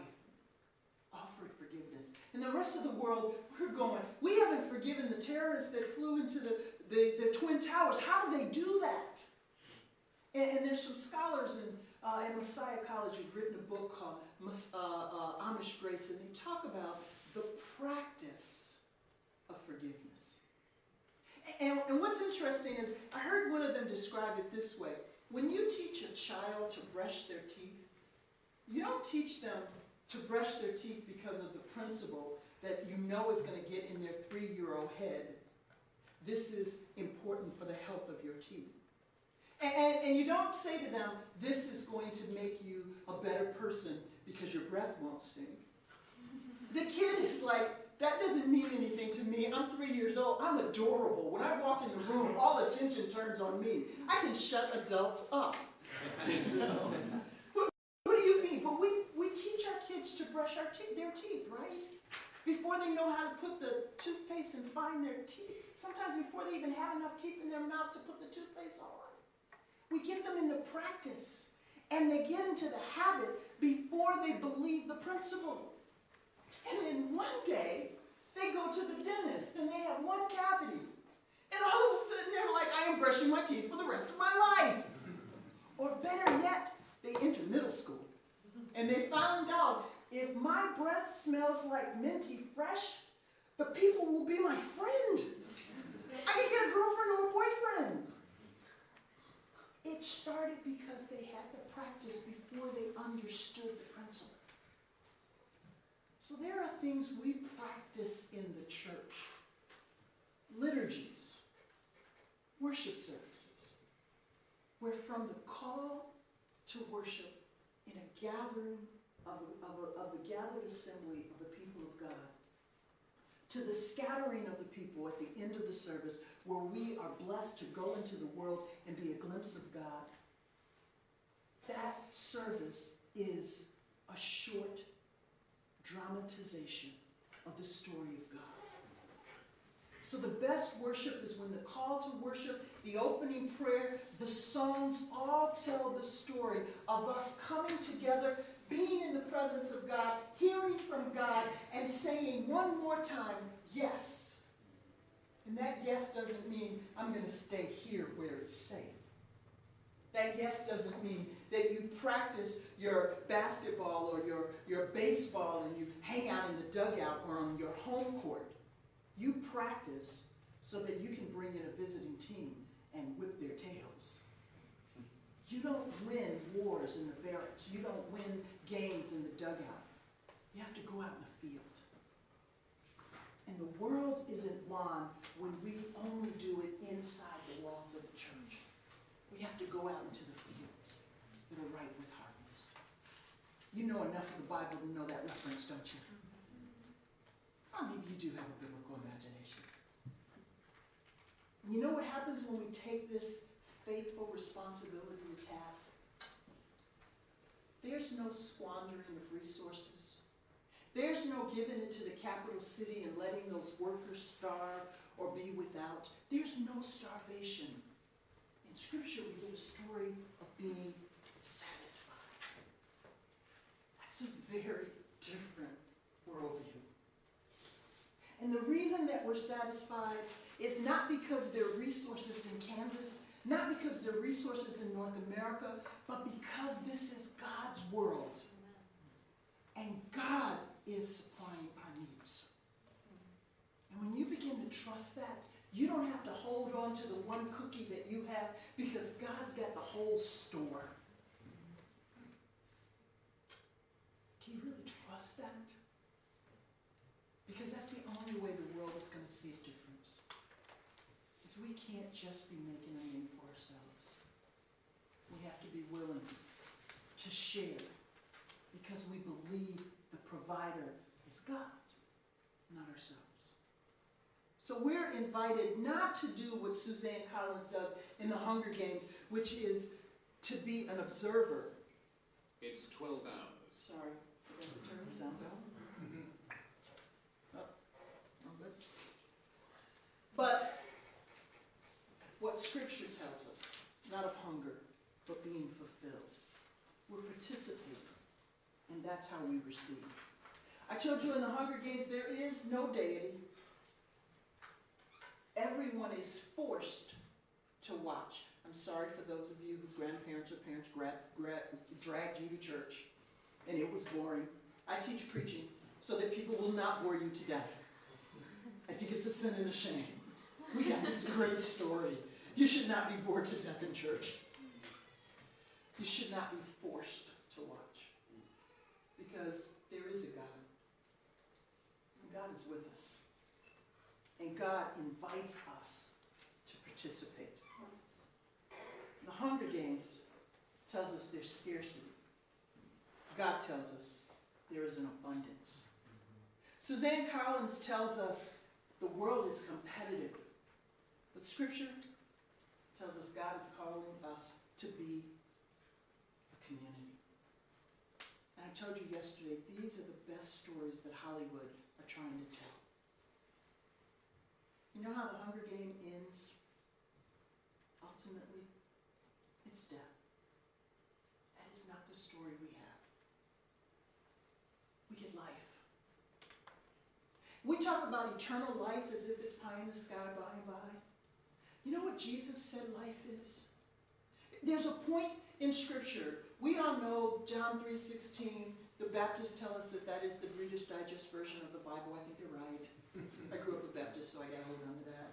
offered forgiveness. And the rest of the world, we're going, we haven't forgiven the terrorists that flew into the Twin Towers. How do they do that? And there's some scholars in Messiah College who've written a book called Amish Grace, and they talk about the practice of forgiveness. And what's interesting is, I heard one of them describe it this way. When you teach a child to brush their teeth, you don't teach them to brush their teeth because of the principle that you know is going to get in their 3-year-old head. This is important for the health of your teeth. And you don't say to them, this is going to make you a better person because your breath won't stink. The kid is like, that doesn't mean anything to me. I'm 3 years old. I'm adorable. When I walk in the room, all attention turns on me. I can shut adults up. You know? But what do you mean? But we teach our kids to brush their teeth, right? Before they know how to put the toothpaste and find their teeth. Sometimes before they even have enough teeth in their mouth to put the toothpaste on. We get them in the practice. And they get into the habit before they believe the principle. And then one day, they go to the dentist and they have one cavity. And all of a sudden, they're like, I am brushing my teeth for the rest of my life. Or better yet, they enter middle school. And they found out, if my breath smells like minty fresh, the people will be my friend. I can get a girlfriend or a boyfriend. It started because they had the practice before they understood the principle. So there are things we practice in the church. Liturgies, worship services, where from the call to worship in a gathering of the gathered assembly of the people of God, to the scattering of the people at the end of the service, where we are blessed to go into the world and be a glimpse of God. That service is a short dramatization of the story of God. So the best worship is when the call to worship, the opening prayer, the songs all tell the story of us coming together, being in the presence of God, hearing from God, and saying one more time, yes. And that yes doesn't mean I'm going to stay here where it's safe. That yes doesn't mean that you practice your basketball or your baseball and you hang out in the dugout or on your home court. You practice so that you can bring in a visiting team and whip their tails. You don't win wars in the barracks. You don't win games in the dugout. You have to go out in the field. And the world isn't won when we only do it inside the walls of the church. We have to go out into the fields that are ripe with harvest. You know enough of the Bible to know that reference, don't you? Oh, maybe you do have a biblical imagination. And you know what happens when we take this faithful responsibility to task? There's no squandering of resources. There's no giving it to the capital city and letting those workers starve or be without. There's no starvation. In Scripture, we get a story of being satisfied. That's a very different worldview. And the reason that we're satisfied is not because there are resources in Kansas, not because there are resources in North America, but because this is God's world. And God is supplying our needs. And when you begin to trust that, you don't have to hold on to the one cookie that you have because God's got the whole store. trust that? Because that's the only way the world is going to see a difference. Is we can't just be making a name for ourselves. We have to be willing to share because we believe the provider is God, not ourselves. So we're invited not to do what Suzanne Collins does in the Hunger Games, which is to be an observer. It's 12 hours. Sorry, I have to turn the sound down. Oh, I'm good. But what Scripture tells us, not of hunger, but being fulfilled. We're participating, and that's how we receive. I told you in the Hunger Games there is no deity. Everyone is forced to watch. I'm sorry for those of you whose grandparents or parents dragged you to church, and it was boring. I teach preaching so that people will not bore you to death. I think it's a sin and a shame. We got this great story. You should not be bored to death in church. You should not be forced to watch, because there is a God, and God is with us. And God invites us to participate. The Hunger Games tells us there's scarcity. God tells us there is an abundance. Suzanne Collins tells us the world is competitive. But Scripture tells us God is calling us to be a community. And I told you yesterday, these are the best stories that Hollywood are trying to tell. You know how the Hunger Game ends? Ultimately, it's death. That is not the story we have. We get life. We talk about eternal life as if it's pie in the sky by and by. You know what Jesus said life is? There's a point in Scripture. We all know John 3:16. The Baptists tell us that that is the Reader's Digest version of the Bible. I think they're right. I grew up a Baptist, so I got to hold on to that.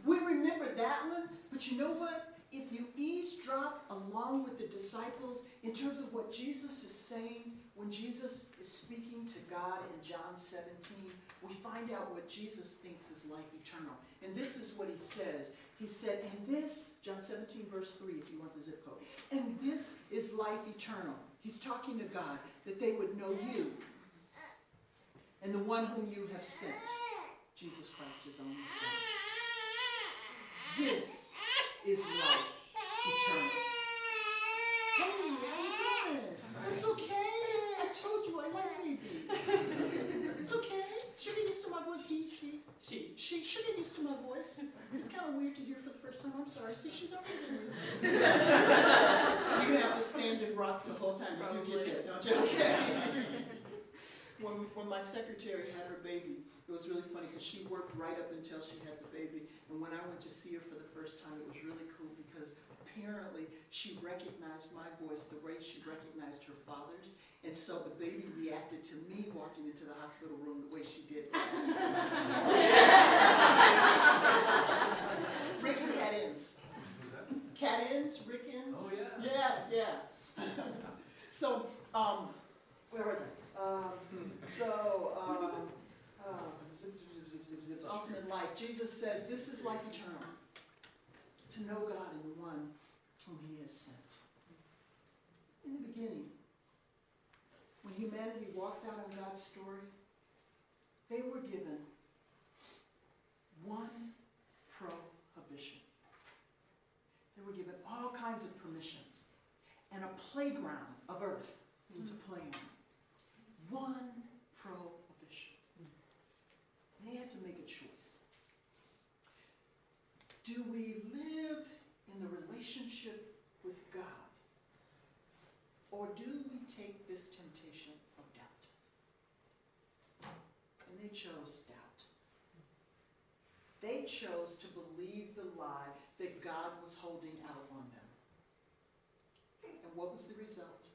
We remember that one, but you know what? If you eavesdrop along with the disciples in terms of what Jesus is saying, when Jesus is speaking to God in John 17, we find out what Jesus thinks is life eternal. And this is what he says. He said, and this, John 17, verse 3, if you want the zip code, and this is life eternal. He's talking to God, that they would know you and the one whom you have sent, Jesus Christ, his only Son. This is life eternal. Hey, how you doing? It's okay. I told you I like babies. It's okay. She'll get used to my voice. She'll get used to my voice. It's kind of weird to hear for the first time. I'm sorry. See, she's already getting used to it. You're going to have to stand and rock for the whole time. You do get that, don't you? Okay. When my secretary had her baby, it was really funny because she worked right up until she had the baby. And when I went to see her for the first time, it was really cool because apparently she recognized my voice the way she recognized her father's. And so the baby reacted to me walking into the hospital room the way she did. Rick and Cat Inns. Cat Inns, Rick Inns. Oh, yeah. Yeah. So, where was I? Ultimate life. Jesus says, this is life eternal. To know God and the one whom he has sent. In the beginning, when humanity walked out on God's story, they were given one prohibition. They were given all kinds of permissions and a playground of earth to play on. One prohibition. They had to make a choice. Do we live in the relationship with God? Or do we take this temptation of doubt? And they chose doubt. They chose to believe the lie that God was holding out on them. And what was the result?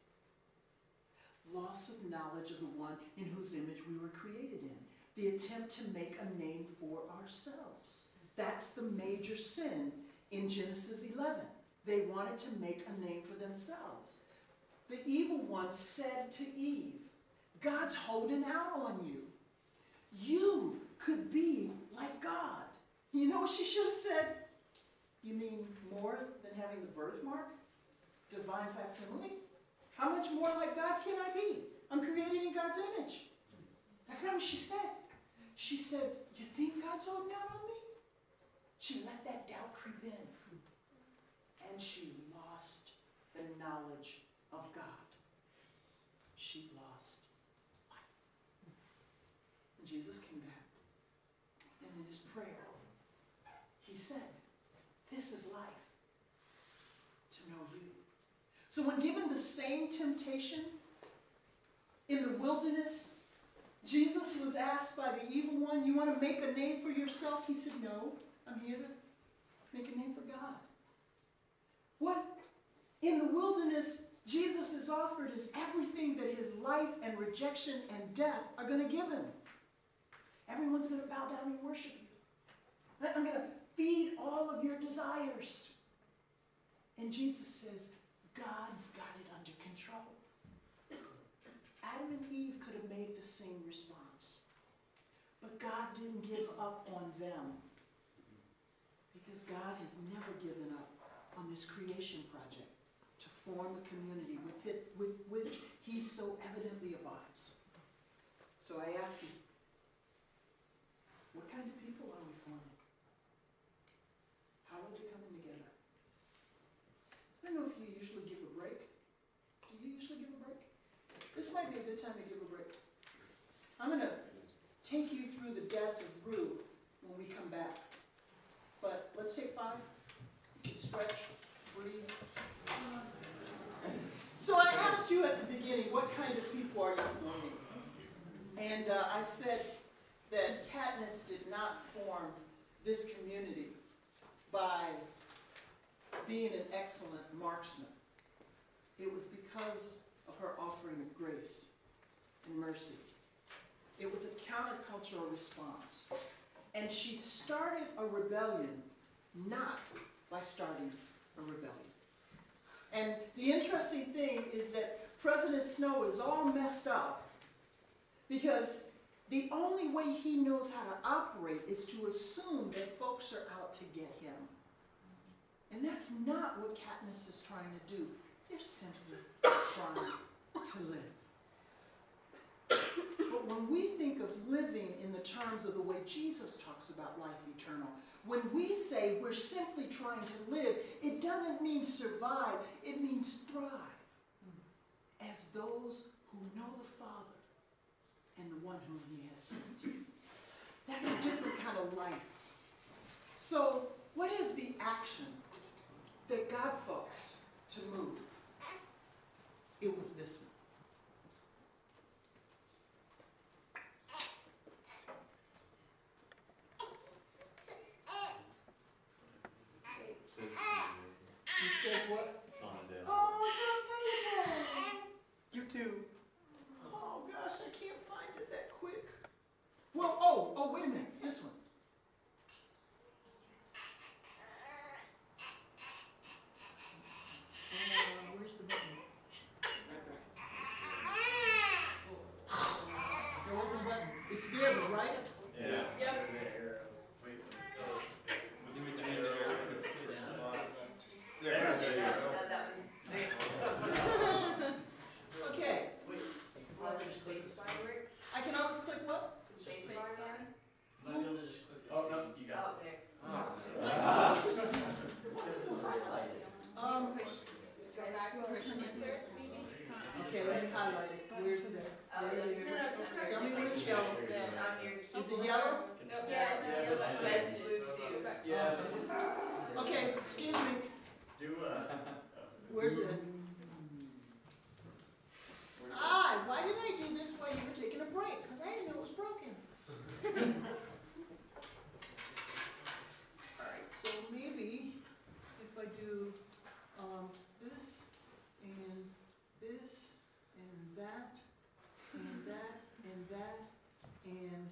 Loss of knowledge of the one in whose image we were created in. The attempt to make a name for ourselves. That's the major sin in Genesis 11. They wanted to make a name for themselves. The evil one said to Eve, God's holding out on you. You could be like God. You know what she should have said? You mean more than having the birthmark? Divine facsimile? How much more like God can I be? I'm created in God's image. That's not what she said. She said, you think God's holding out on me? She let that doubt creep in. And she lost the knowledge of God. She lost life. And Jesus came back. And in his prayer, he said, this is life, to know you. So when given the same temptation in the wilderness, Jesus was asked by the evil one, you want to make a name for yourself? He said, no, I'm here to make a name for God. What in the wilderness Jesus is offered is everything that his life and rejection and death are going to give him. Everyone's going to bow down and worship you. I'm going to feed all of your desires. And Jesus says, God's got it under control. Adam and Eve could have made the same response. But God didn't give up on them. Because God has never given up on this creation project to form a community with which he so evidently abides. So I ask you, what kind of people are we forming? How are they coming together? I don't know if you usually give a break. Do you usually give a break? This might be a good time to give a break. I'm going to take you through the death of Rue when we come back. But let's take 5. Stretch, breathe. So I asked you at the beginning, what kind of people are you forming? And I said that Katniss did not form this community by being an excellent marksman. It was because of her offering of grace and mercy. It was a countercultural response. And she started a rebellion not by starting a rebellion. And the interesting thing is that President Snow is all messed up because the only way he knows how to operate is to assume that folks are out to get him. And that's not what Katniss is trying to do. They're simply trying to live. But when we think of living in the terms of the way Jesus talks about life eternal, when we say we're simply trying to live, it doesn't mean survive, it means thrive. As those who know the Father and the one whom he has sent. That's a different kind of life. So, what is the action that got folks to move? It was this one. You said what? Oh, it's unavailable. You too. Oh gosh, I can't find it that quick. Well, oh, wait a minute. This one. Where's the button? Right there. There wasn't a button. It's there, though, right? Yeah. Yep. Okay. Space bar work? I can always click what? Space bar, Danny? Oh, no, you got Oh, there. Go back over to Mr. maybe? Okay, let me highlight it. Where's it at? No, just press Tell me space. when it's yellow. Just on your. Is it yellow? Yeah, it's yellow, but it's blue too. Yes. Okay, excuse me. Do, Where's it? Ah, why didn't I do this while you were taking a break? Because I didn't know it was broken. Alright, so maybe if I do this, and this, and that, and that, and that, and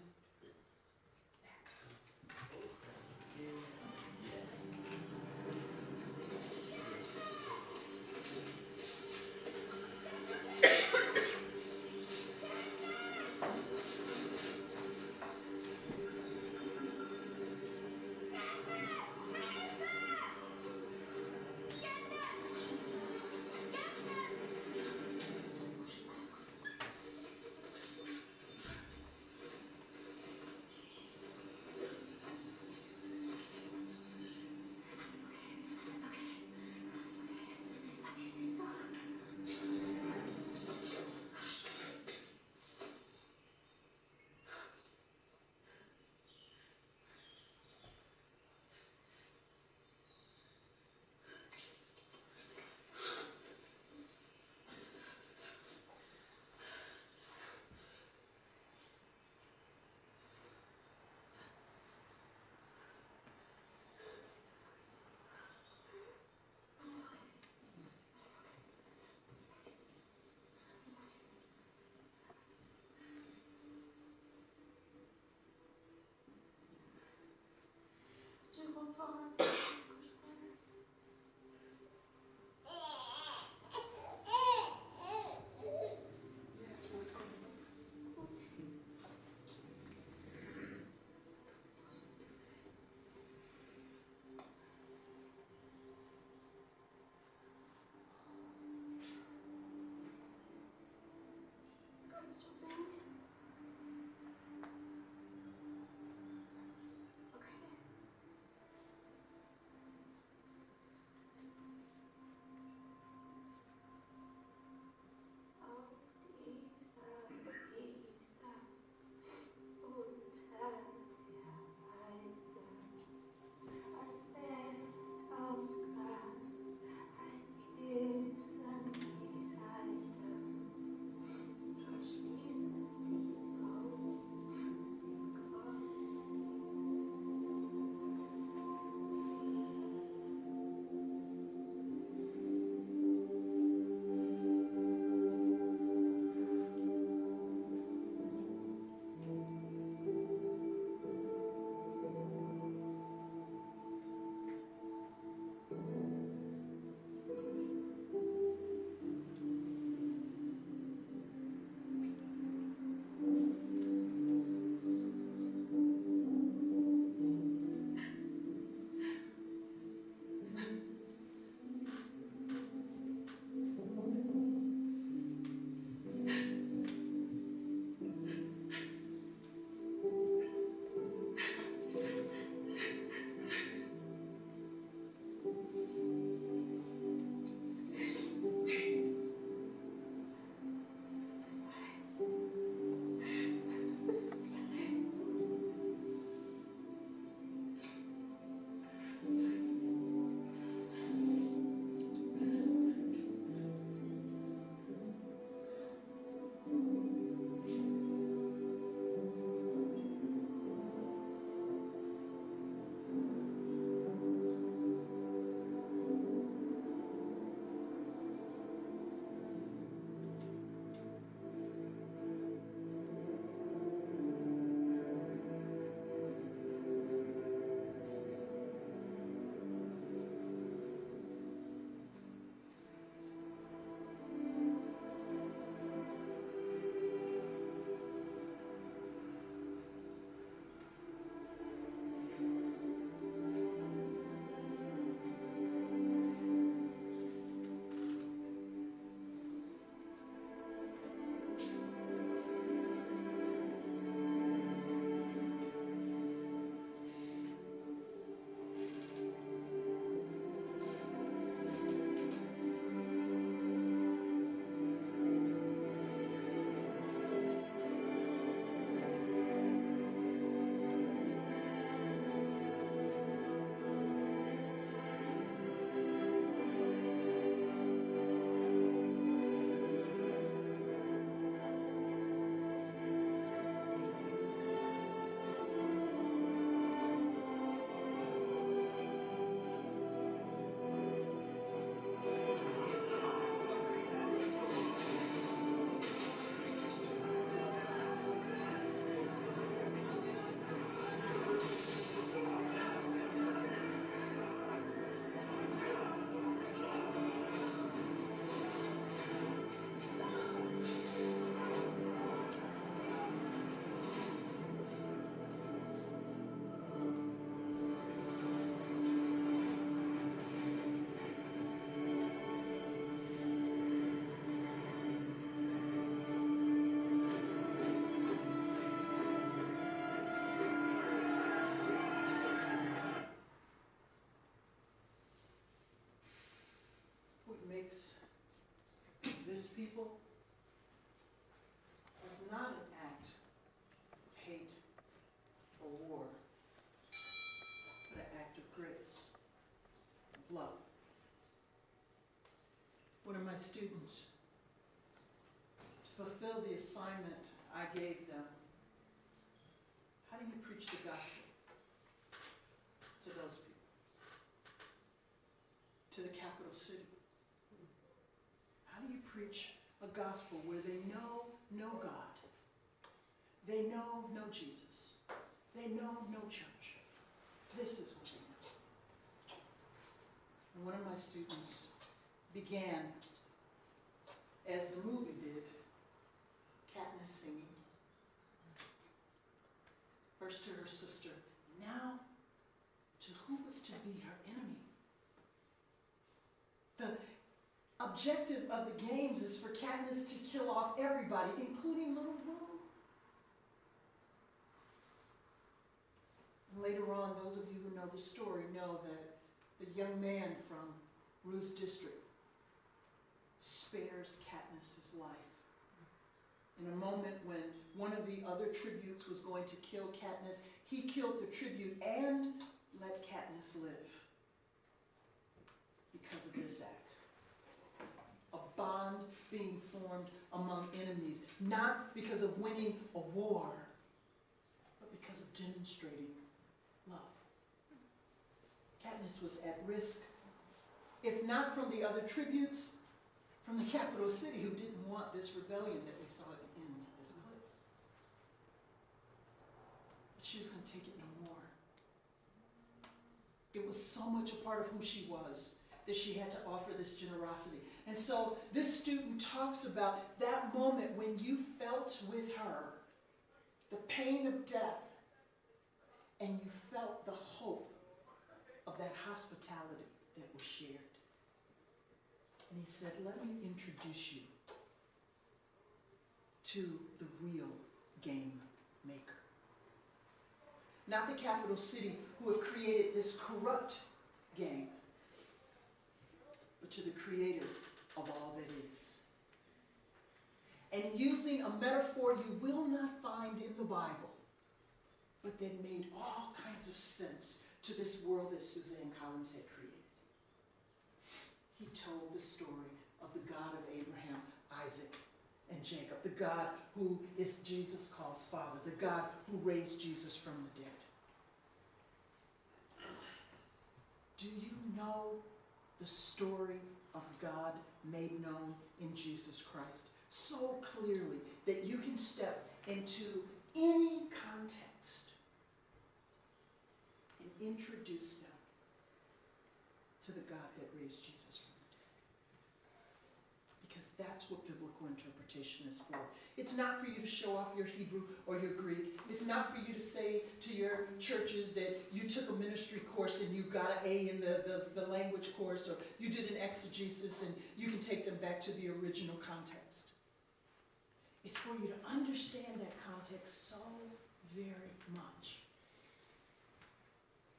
his people was not an act of hate or war, but an act of grace, of love. One of my students, to fulfill the assignment I gave them, how do you preach the gospel to those people? To the capital city? How do you preach a gospel where they know no God? They know no Jesus. They know no church. This is what they know. And one of my students began, as the movie did, Katniss singing. First to her sister, now to who was to be her enemy. The objective of the games is for Katniss to kill off everybody, including little Rue. And later on, those of you who know the story know that the young man from Rue's district spares Katniss's life. In a moment when one of the other tributes was going to kill Katniss, he killed the tribute and let Katniss live because of this act. A bond being formed among enemies, not because of winning a war, but because of demonstrating love. Katniss was at risk, if not from the other tributes, from the capital city who didn't want this rebellion that we saw at the end of this clip. But she was going to take it no more. It was so much a part of who she was that she had to offer this generosity. And so this student talks about that moment when you felt with her the pain of death and you felt the hope of that hospitality that was shared. And he said, let me introduce you to the real game maker. Not the capital city who have created this corrupt game, but to the creator of all that is. And using a metaphor you will not find in the Bible, but that made all kinds of sense to this world that Suzanne Collins had created. He told the story of the God of Abraham, Isaac, and Jacob, the God who is Jesus calls Father, the God who raised Jesus from the dead. Do you know the story of God made known in Jesus Christ so clearly that you can step into any context and introduce them to the God that raised Jesus from the dead? Because that's what biblical interpretation is for. It's not for you to show off your Hebrew or your Greek. It's not for you to say to your churches that you took a ministry course and you got an A in the language course, or you did an exegesis and you can take them back to the original context. It's for you to understand that context so very much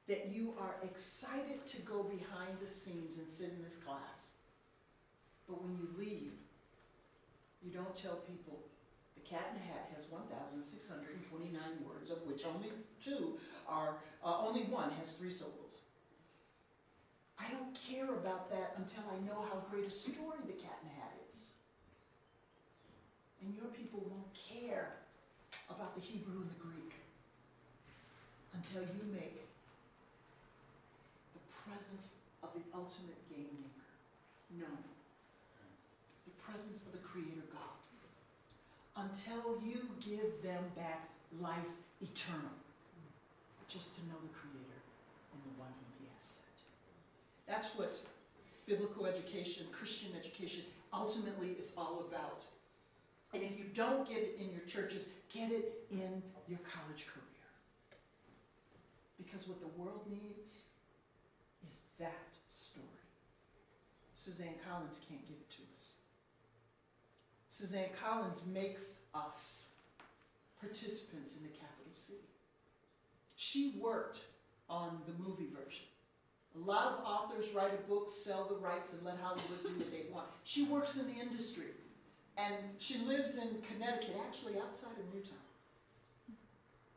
that you are excited to go behind the scenes and sit in this class. But when you leave, you don't tell people, the Cat in the Hat has 1,629 words, of which only one has 3 syllables. I don't care about that until I know how great a story the Cat in the Hat is. And your people won't care about the Hebrew and the Greek until you make the presence of the ultimate game maker known. The presence of the Creator God. Until you give them back life eternal. Just to know the Creator and the one whom He has sent. That's what biblical education, Christian education, ultimately is all about. And if you don't get it in your churches, get it in your college career. Because what the world needs is that story. Suzanne Collins can't give it to us. Suzanne Collins makes us participants in the capital city. She worked on the movie version. A lot of authors write a book, sell the rights, and let Hollywood do what they want. She works in the industry. And she lives in Connecticut, actually outside of Newtown.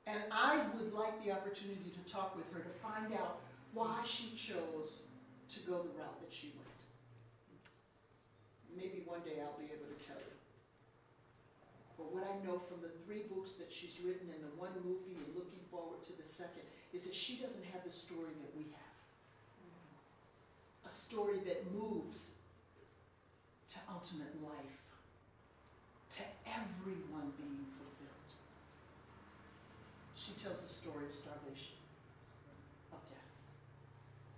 And I would like the opportunity to talk with her to find out why she chose to go the route that she went. Maybe one day I'll be able to tell you. But what I know from the 3 books that she's written and the 1 movie and looking forward to the 2nd is that she doesn't have the story that we have. A story that moves to ultimate life, to everyone being fulfilled. She tells the story of starvation, of death,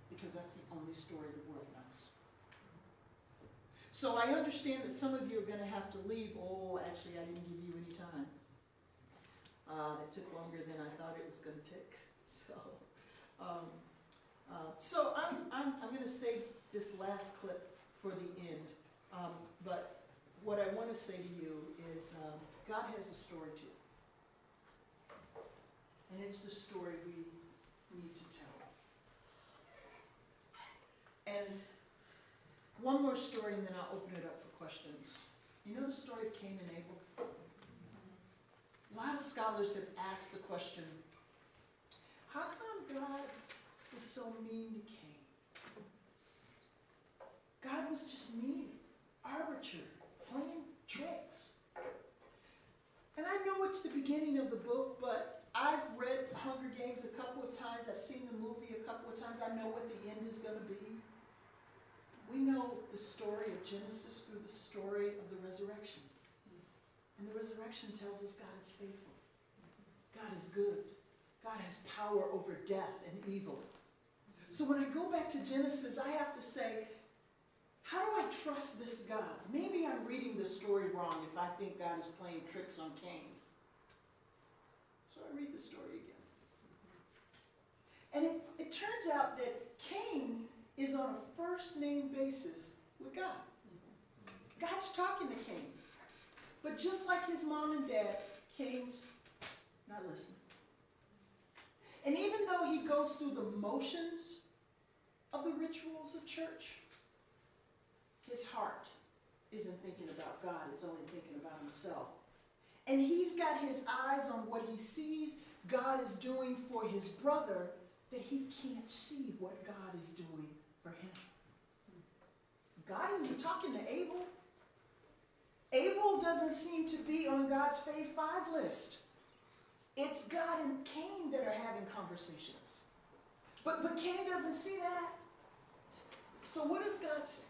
because that's the only story the world knows. So I understand that some of you are going to have to leave. Oh, actually, I didn't give you any time. It took longer than I thought it was going to take. So I'm going to save this last clip for the end. But what I want to say to you is God has a story too. And it's the story we need to tell. And one more story, and then I'll open it up for questions. You know the story of Cain and Abel? A lot of scholars have asked the question, how come God was so mean to Cain? God was just mean, arbitrary, playing tricks. And I know it's the beginning of the book, but I've read Hunger Games a couple of times. I've seen the movie a couple of times. I know what the end is going to be. We know the story of Genesis through the story of the resurrection. And the resurrection tells us God is faithful. God is good. God has power over death and evil. So when I go back to Genesis, I have to say, how do I trust this God? Maybe I'm reading the story wrong if I think God is playing tricks on Cain. So I read the story again. And it turns out that Cain is on a first-name basis with God. God's talking to Cain. But just like his mom and dad, Cain's not listening. And even though he goes through the motions of the rituals of church, his heart isn't thinking about God, it's only thinking about himself. And he's got his eyes on what he sees God is doing for his brother, that he can't see what God is doing for him. God isn't talking to Abel. Abel doesn't seem to be on God's fave 5 list. It's God and Cain that are having conversations. But Cain doesn't see that. So what does God say?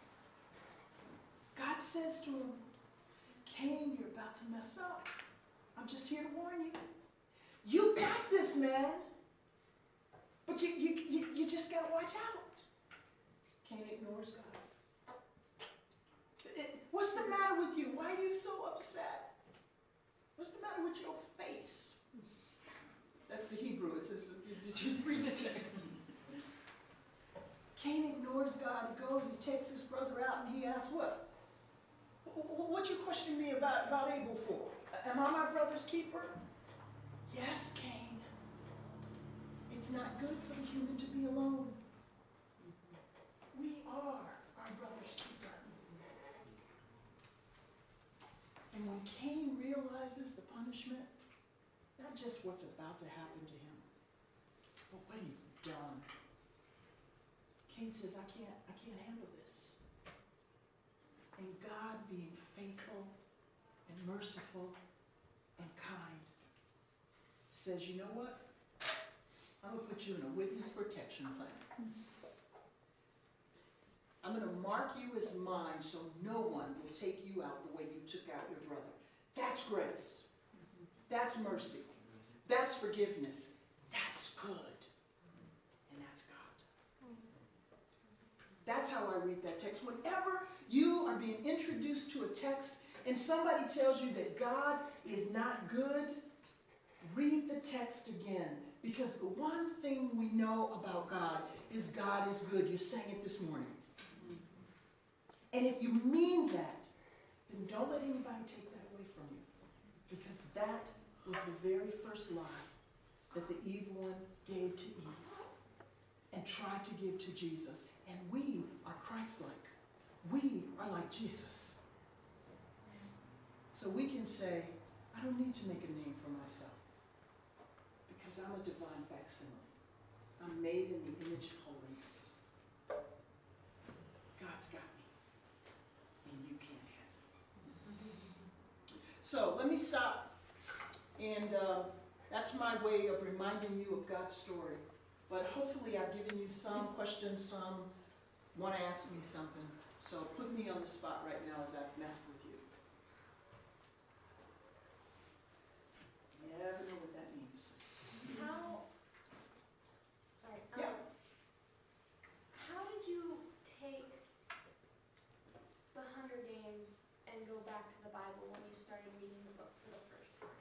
God says to him, Cain, you're about to mess up. I'm just here to warn you. You got this, man. But you just got to watch out. Cain ignores God. What's the matter with you? Why are you so upset? What's the matter with your face? That's the Hebrew. It says, did you read the text? Cain ignores God. He goes, he takes his brother out, and he asks, what? What you questioning me about Abel for? Am I my brother's keeper? Yes, Cain. It's not good for the human to be alone. We are our brother's keeper. And when Cain realizes the punishment, not just what's about to happen to him, but what he's done, Cain says, I can't handle this. And God, being faithful and merciful and kind, says, you know what? I'm going to put you in a witness protection plan. I'm going to mark you as mine so no one will take you out the way you took out your brother. That's grace. That's mercy. That's forgiveness. That's good. And that's God. That's how I read that text. Whenever you are being introduced to a text and somebody tells you that God is not good, read the text again. Because the one thing we know about God is God is good. You sang it this morning. And if you mean that, then don't let anybody take that away from you. Because that was the very first lie that the evil one gave to Eve and tried to give to Jesus. And we are Christ-like. We are like Jesus. So we can say, I don't need to make a name for myself because I'm a divine facsimile. I'm made in the image of holiness. God's got me, and you can't have it. So let me stop, and that's my way of reminding you of God's story. But hopefully I've given you some questions, some want to ask me something. So put me on the spot right now as I've messed with you. You never know what that means. Yeah. How did you take the Hunger Games and go back to the Bible when you started reading the book for the first time?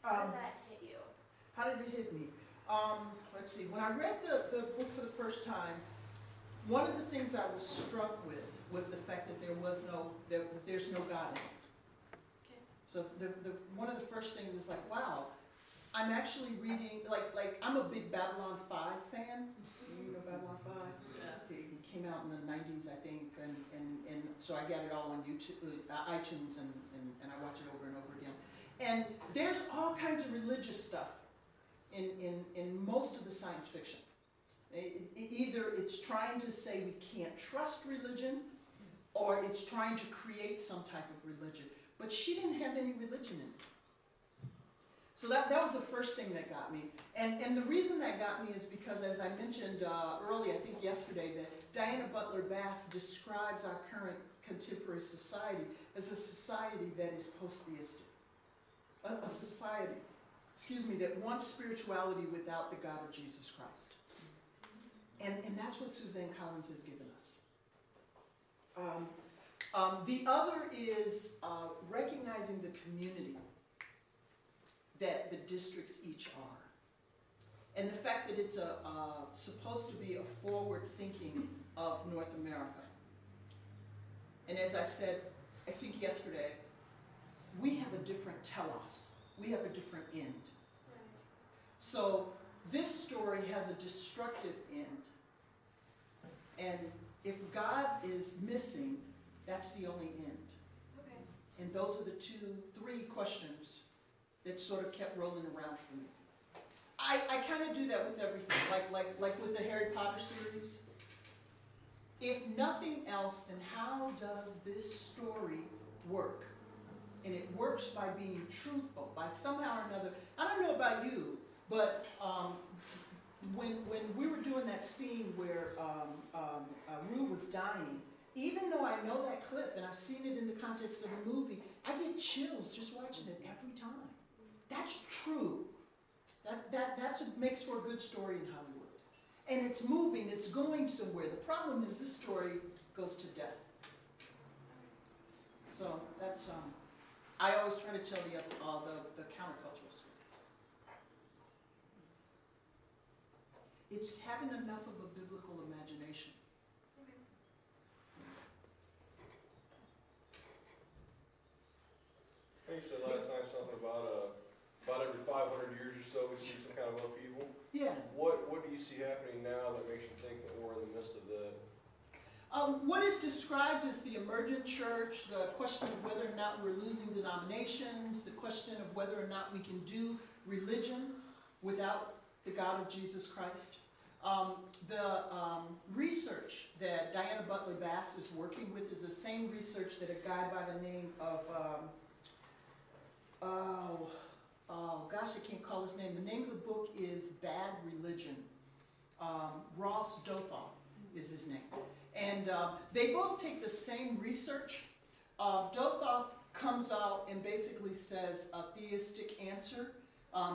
How did that hit you? How did it hit me? Let's see. When I read the book for the first time, one of the things I was struck with was the fact that there's no God in it. Okay. So one of the first things is like, wow, I'm actually reading, like I'm a big Babylon 5 fan. You know Babylon 5? Yeah. It came out in the 90s, I think, and so I got it all on YouTube, iTunes, and I watch it over and over again. And there's all kinds of religious stuff in most of the science fiction. Either it's trying to say we can't trust religion, or it's trying to create some type of religion. But she didn't have any religion in it. So that was the first thing that got me. And the reason that got me is because, as I mentioned earlier, I think yesterday, that Diana Butler Bass describes our current contemporary society as a society that is post-theistic. A society, that wants spirituality without the God of Jesus Christ. And that's what Suzanne Collins has given us. The other is recognizing the community that the districts each are. And the fact that it's supposed to be a forward thinking of North America. And as I said, I think yesterday, we have a different telos. We have a different end. Right. So this story has a destructive end. And if God is missing, that's the only end. Okay. And those are the three questions that sort of kept rolling around for me. I kind of do that with everything, like with the Harry Potter series. If nothing else, then how does this story work? And it works by being truthful, by somehow or another. I don't know about you, but when we were doing that scene where Rue was dying, even though I know that clip and I've seen it in the context of a movie, I get chills just watching it every time. That's true. That makes for a good story in Hollywood. And it's moving, it's going somewhere. The problem is this story goes to death. So that's, I always try to tell the countercultural story. It's having enough of a biblical imagination. I think you said last night something about every 500 years or so we see some kind of upheaval. Yeah. What do you see happening now that makes you think that we're in the midst of that? What is described as the emergent church, the question of whether or not we're losing denominations, the question of whether or not we can do religion without the God of Jesus Christ. The research that Diana Butler Bass is working with is the same research that a guy by the name of, gosh, I can't call his name. The name of the book is Bad Religion. Ross Douthat is his name. And they both take the same research. Douthat comes out and basically says a theistic answer.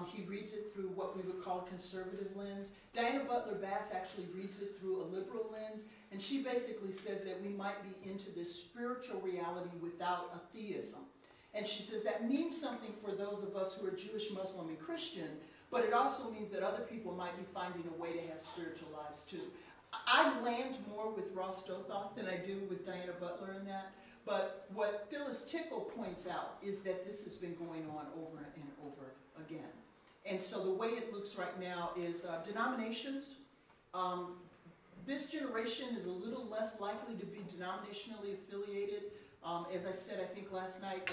He reads it through what we would call a conservative lens. Diana Butler Bass actually reads it through a liberal lens. And she basically says that we might be into this spiritual reality without a theism. And she says that means something for those of us who are Jewish, Muslim, and Christian, but it also means that other people might be finding a way to have spiritual lives too. I land more with Ross Douthat than I do with Diana Butler in that, but what Phyllis Tickle points out is that this has been going on over and over again. And so the way it looks right now is denominations. This generation is a little less likely to be denominationally affiliated. As I said, I think last night,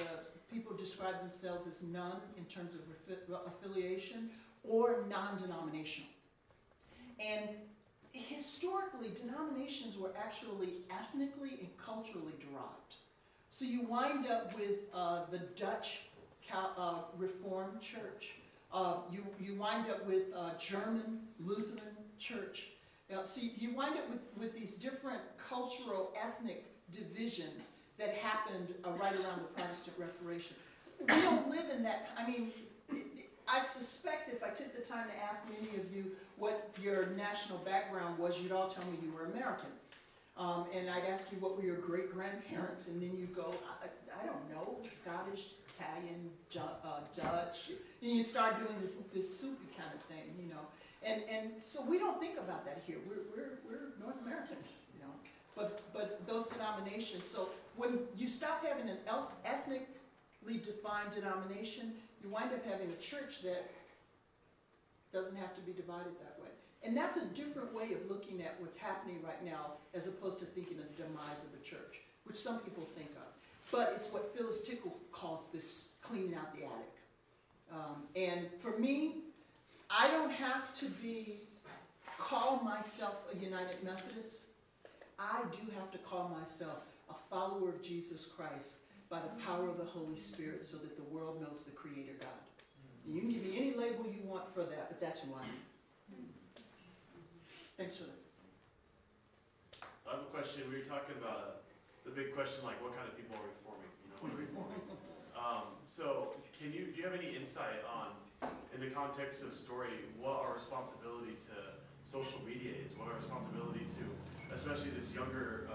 people describe themselves as none in terms of affiliation or non-denominational. And historically, denominations were actually ethnically and culturally derived. So you wind up with the Dutch Reformed Church. You wind up with German Lutheran Church. So you wind up with these different cultural, ethnic divisions that happened right around the Protestant Reformation. We don't live in that. I mean, I suspect if I took the time to ask many of you what your national background was, you'd all tell me you were American. And I'd ask you what were your great-grandparents, and then you'd go, I don't know, Scottish, Italian, Dutch. And you start doing this soupy kind of thing, you know. And so we don't think about that here. We're North Americans, you know. But those denominations, so when you stop having an ethnically defined denomination, you wind up having a church that doesn't have to be divided that way. And that's a different way of looking at what's happening right now as opposed to thinking of the demise of a church, which some people think of. But it's what Phyllis Tickle calls this cleaning out the attic. And for me, I don't have to call myself a United Methodist. I do have to call myself a follower of Jesus Christ by the power of the Holy Spirit so that the world knows the Creator God. You can give me any label you want for that, but that's who I am. Thanks for that. So I have a question. We were talking about the big question, like what kind of people are we forming? You know, what are we forming? So do you have any insight on, in the context of story, what our responsibility to social media is? What our responsibility to, especially this younger,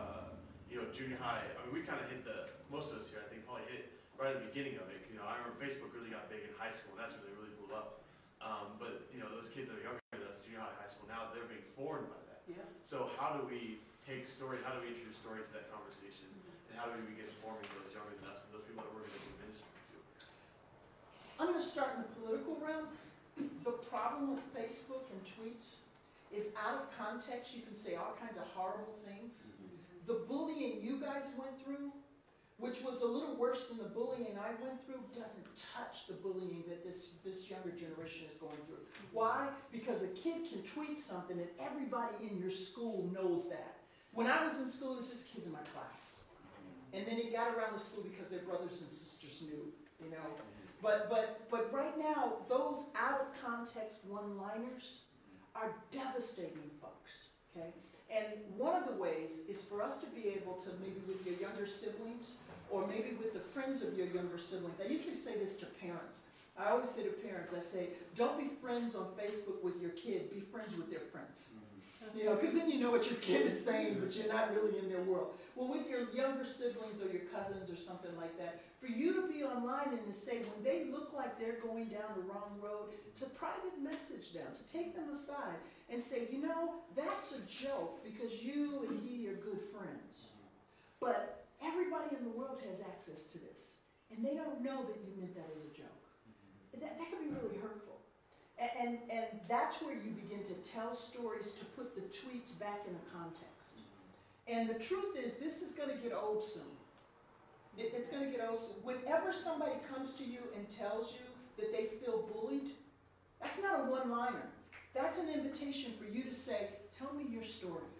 junior high. I mean, we kind of hit most of us here, I think, probably hit right at the beginning of it. You know, I remember Facebook really got big in high school. That's when they really blew up. But you know, those kids that are younger than us, junior high, high school, now they're being formed by that. Yeah. So how do we take story? How do we introduce story to that conversation? And how do we begin forming those younger than us and those people that we're going to be ministering to? I'm going to start in the political realm. The problem with Facebook and tweets is out of context, you can say all kinds of horrible things. The bullying you guys went through, which was a little worse than the bullying I went through, doesn't touch the bullying that this younger generation is going through. Why? Because a kid can tweet something and everybody in your school knows that. When I was in school, it was just kids in my class. And then it got around the school because their brothers and sisters knew, you know. But right now, those out of context one-liners are devastating, folks, okay? And one of the ways is for us to be able to, maybe with your younger siblings, or maybe with the friends of your younger siblings. I usually say this to parents. I always say to parents, I say, don't be friends on Facebook with your kid, be friends with their friends. You know, because then you know what your kid is saying, but you're not really in their world. Well, with your younger siblings or your cousins or something like that, for you to be online and to say when they look like they're going down the wrong road, to private message them, to take them aside and say, you know, that's a joke because you and he are good friends. But everybody in the world has access to this, and they don't know that you meant that as a joke. That can be really hurtful. And that's where you begin to tell stories to put the tweets back in a context. And the truth is, this is going to get old soon. It's going to get old soon. Whenever somebody comes to you and tells you that they feel bullied, that's not a one-liner. That's an invitation for you to say, tell me your story.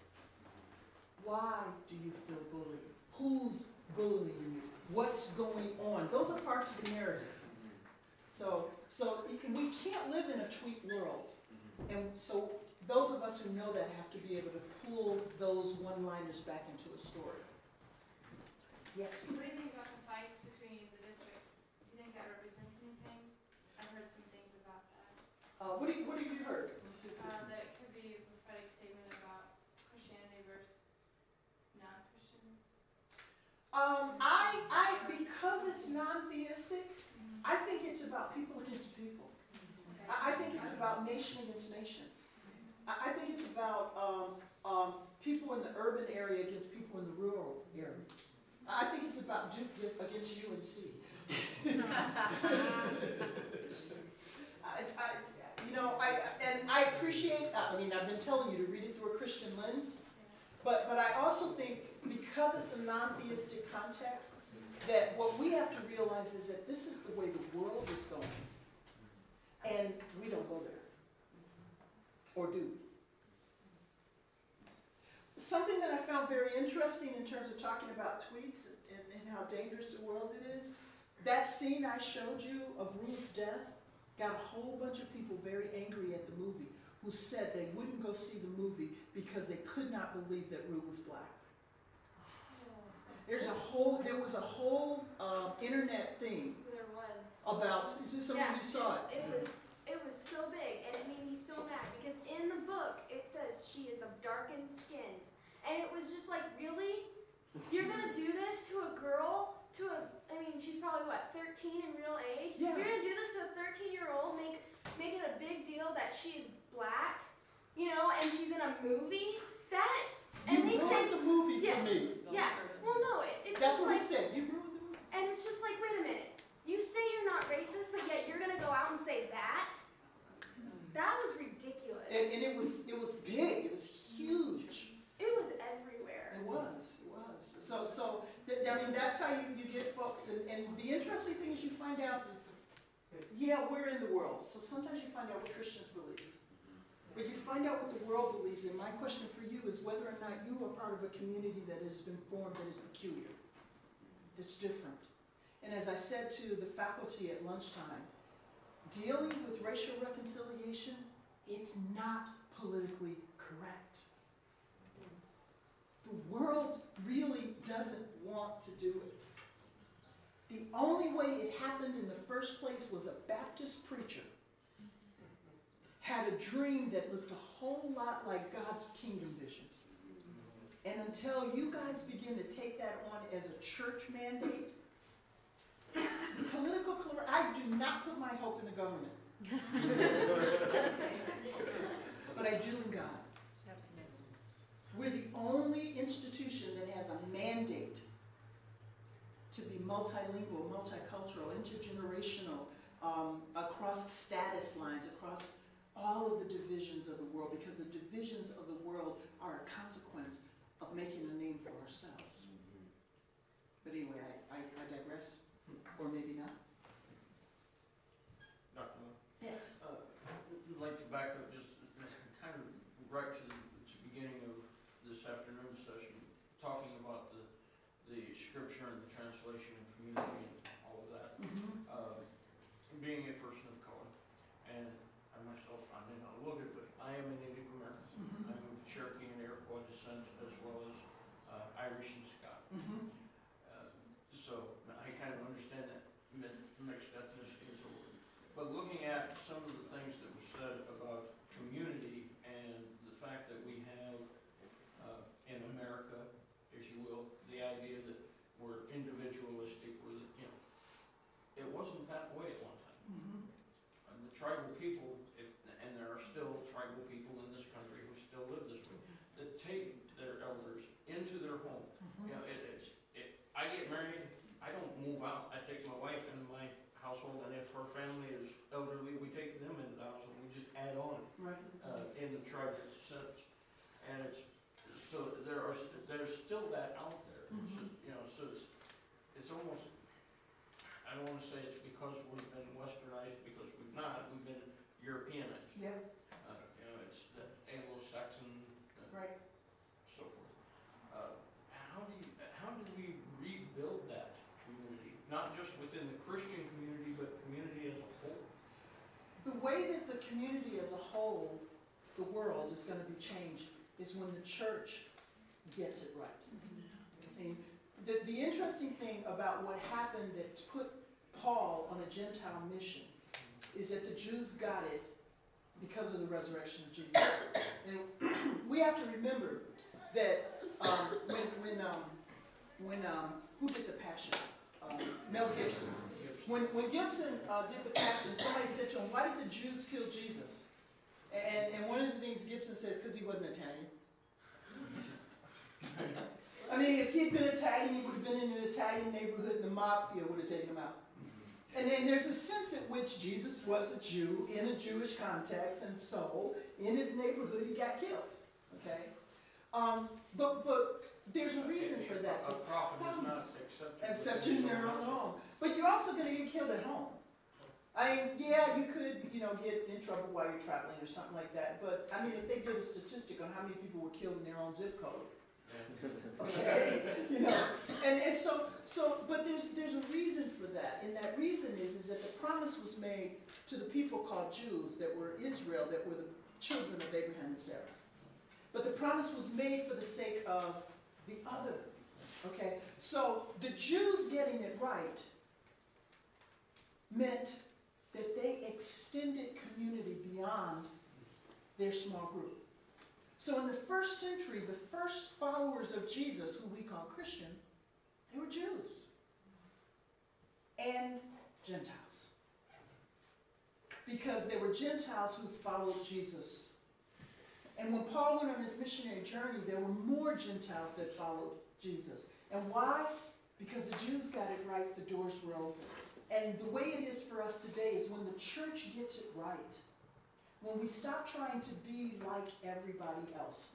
Why do you feel bullied? Who's bullying you? What's going on? Those are parts of the narrative. So we can't live in a tweet world. And so those of us who know that have to be able to pull those one-liners back into a story. Yes? What do you think about the fights between the districts? Do you think that represents anything? I've heard some things about that. What have you heard? That it could be a prophetic statement about Christianity versus non-Christians. Because it's non-theistic, I think it's about people against people. I think it's about nation against nation. I think it's about people in the urban area against people in the rural areas. I think it's about Duke against UNC. I appreciate, I've been telling you to read it through a Christian lens, but I also think because it's a non-theistic context, that what we have to realize is that this is the way the world is going. And we don't go there. Or do. Something that I found very interesting in terms of talking about tweets and how dangerous the world it is, that scene I showed you of Ruth's death got a whole bunch of people very angry at the movie who said they wouldn't go see the movie because they could not believe that Ruth was black. There was a whole internet thing There was. about, is this something you saw it? It was so big, and it made me so mad, because in the book, it says she is of darkened skin. And it was just like, really? You're gonna do this to a girl? I mean, she's probably, what, 13 in real age? Yeah. You're gonna do this to a 13-year-old, make it a big deal that she's black, you know, and she's in a movie? And they ruined say, the movie for yeah. me. yeah, well, no, it's That's just what he like, said. You ruined the movie. and it's just like, wait a minute. You say you're not racist, but yet you're gonna go out and say that? That was ridiculous. And it was big. It was huge. It was everywhere. It was. So I mean, that's how you get folks. And the interesting thing is you find out, yeah, we're in the world. So sometimes you find out what Christians believe. But you find out what the world believes. And my question for you is whether or not you are part of a community that has been formed that is peculiar. That's different. And as I said to the faculty at lunchtime, dealing with racial reconciliation, it's not politically correct. The world really doesn't want to do it. The only way it happened in the first place was a Baptist preacher had a dream that looked a whole lot like God's kingdom visions. And until you guys begin to take that on as a church mandate, I do not put my hope in the government. But I do in God. We're the only institution that has a mandate to be multilingual, multicultural, intergenerational, across status lines, across all of the divisions of the world, because the divisions of the world are a consequence of making a name for ourselves. But anyway, I digress. Or maybe not. Dr. Moore? Yes. We'd like to back up just kind of right to the beginning of this afternoon session, talking about the scripture and the translation and community and all of that. Being a person of color, and I myself, I may not look it, but I am a Native American. I'm of Cherokee and Iroquois descent, as well as Irish and Scott. So I kind of understand that mixed ethnicity is a word. But looking at some of the things that were said about community and the fact that we have in America, if you will, the idea that we're individualistic, we're, you know, it wasn't that way at one time. The tribal people, and there are still tribal people in this country who still live this way, that take their elders into their home. You know, I get married, I don't move out. I take my wife into my household, and if her family is elderly, we take them into the household. We just add on in the tribal sense, and so there's still that out there. You know, so it's almost, I don't want to say it's because we've been westernized, because we've not. We've been Europeanized. Yeah. You know, it's the Anglo-Saxon, so forth. How do we rebuild that community? Not just within the Christian community, but community as a whole. The way that the community as a whole, the world, is going to be changed is when the church gets it right. I mean, the interesting thing about what happened that put Paul on a Gentile mission is that the Jews got it because of the resurrection of Jesus. And we have to remember that who did the Passion? Mel Gibson. When Gibson did the Passion, somebody said to him, "Why did the Jews kill Jesus?" And one of the things Gibson says, because he wasn't Italian. I mean, if he'd been Italian, he would have been in an Italian neighborhood, and the mafia would have taken him out. And then there's a sense at which Jesus was a Jew in a Jewish context, and so in his neighborhood he got killed. Okay, but there's a reason for that. A prophet is not Promise. accepted. Except in their own home. But you're also gonna get killed at home. I mean, yeah, you could, get in trouble while you're traveling or something like that, but, I mean, if they did a statistic on how many people were killed in their own zip code, okay, and so, but there's a reason for that, and that reason is that the promise was made to the people called Jews that were Israel, that were the children of Abraham and Sarah. But the promise was made for the sake of the other, okay? So the Jews getting it right meant that they extended community beyond their small group. So in the first century, the first followers of Jesus, who we call Christian, they were Jews and Gentiles. Because they were Gentiles who followed Jesus. And when Paul went on his missionary journey, there were more Gentiles that followed Jesus. And why? Because the Jews got it right, the doors were open. And the way it is for us today is when the church gets it right, when we stop trying to be like everybody else.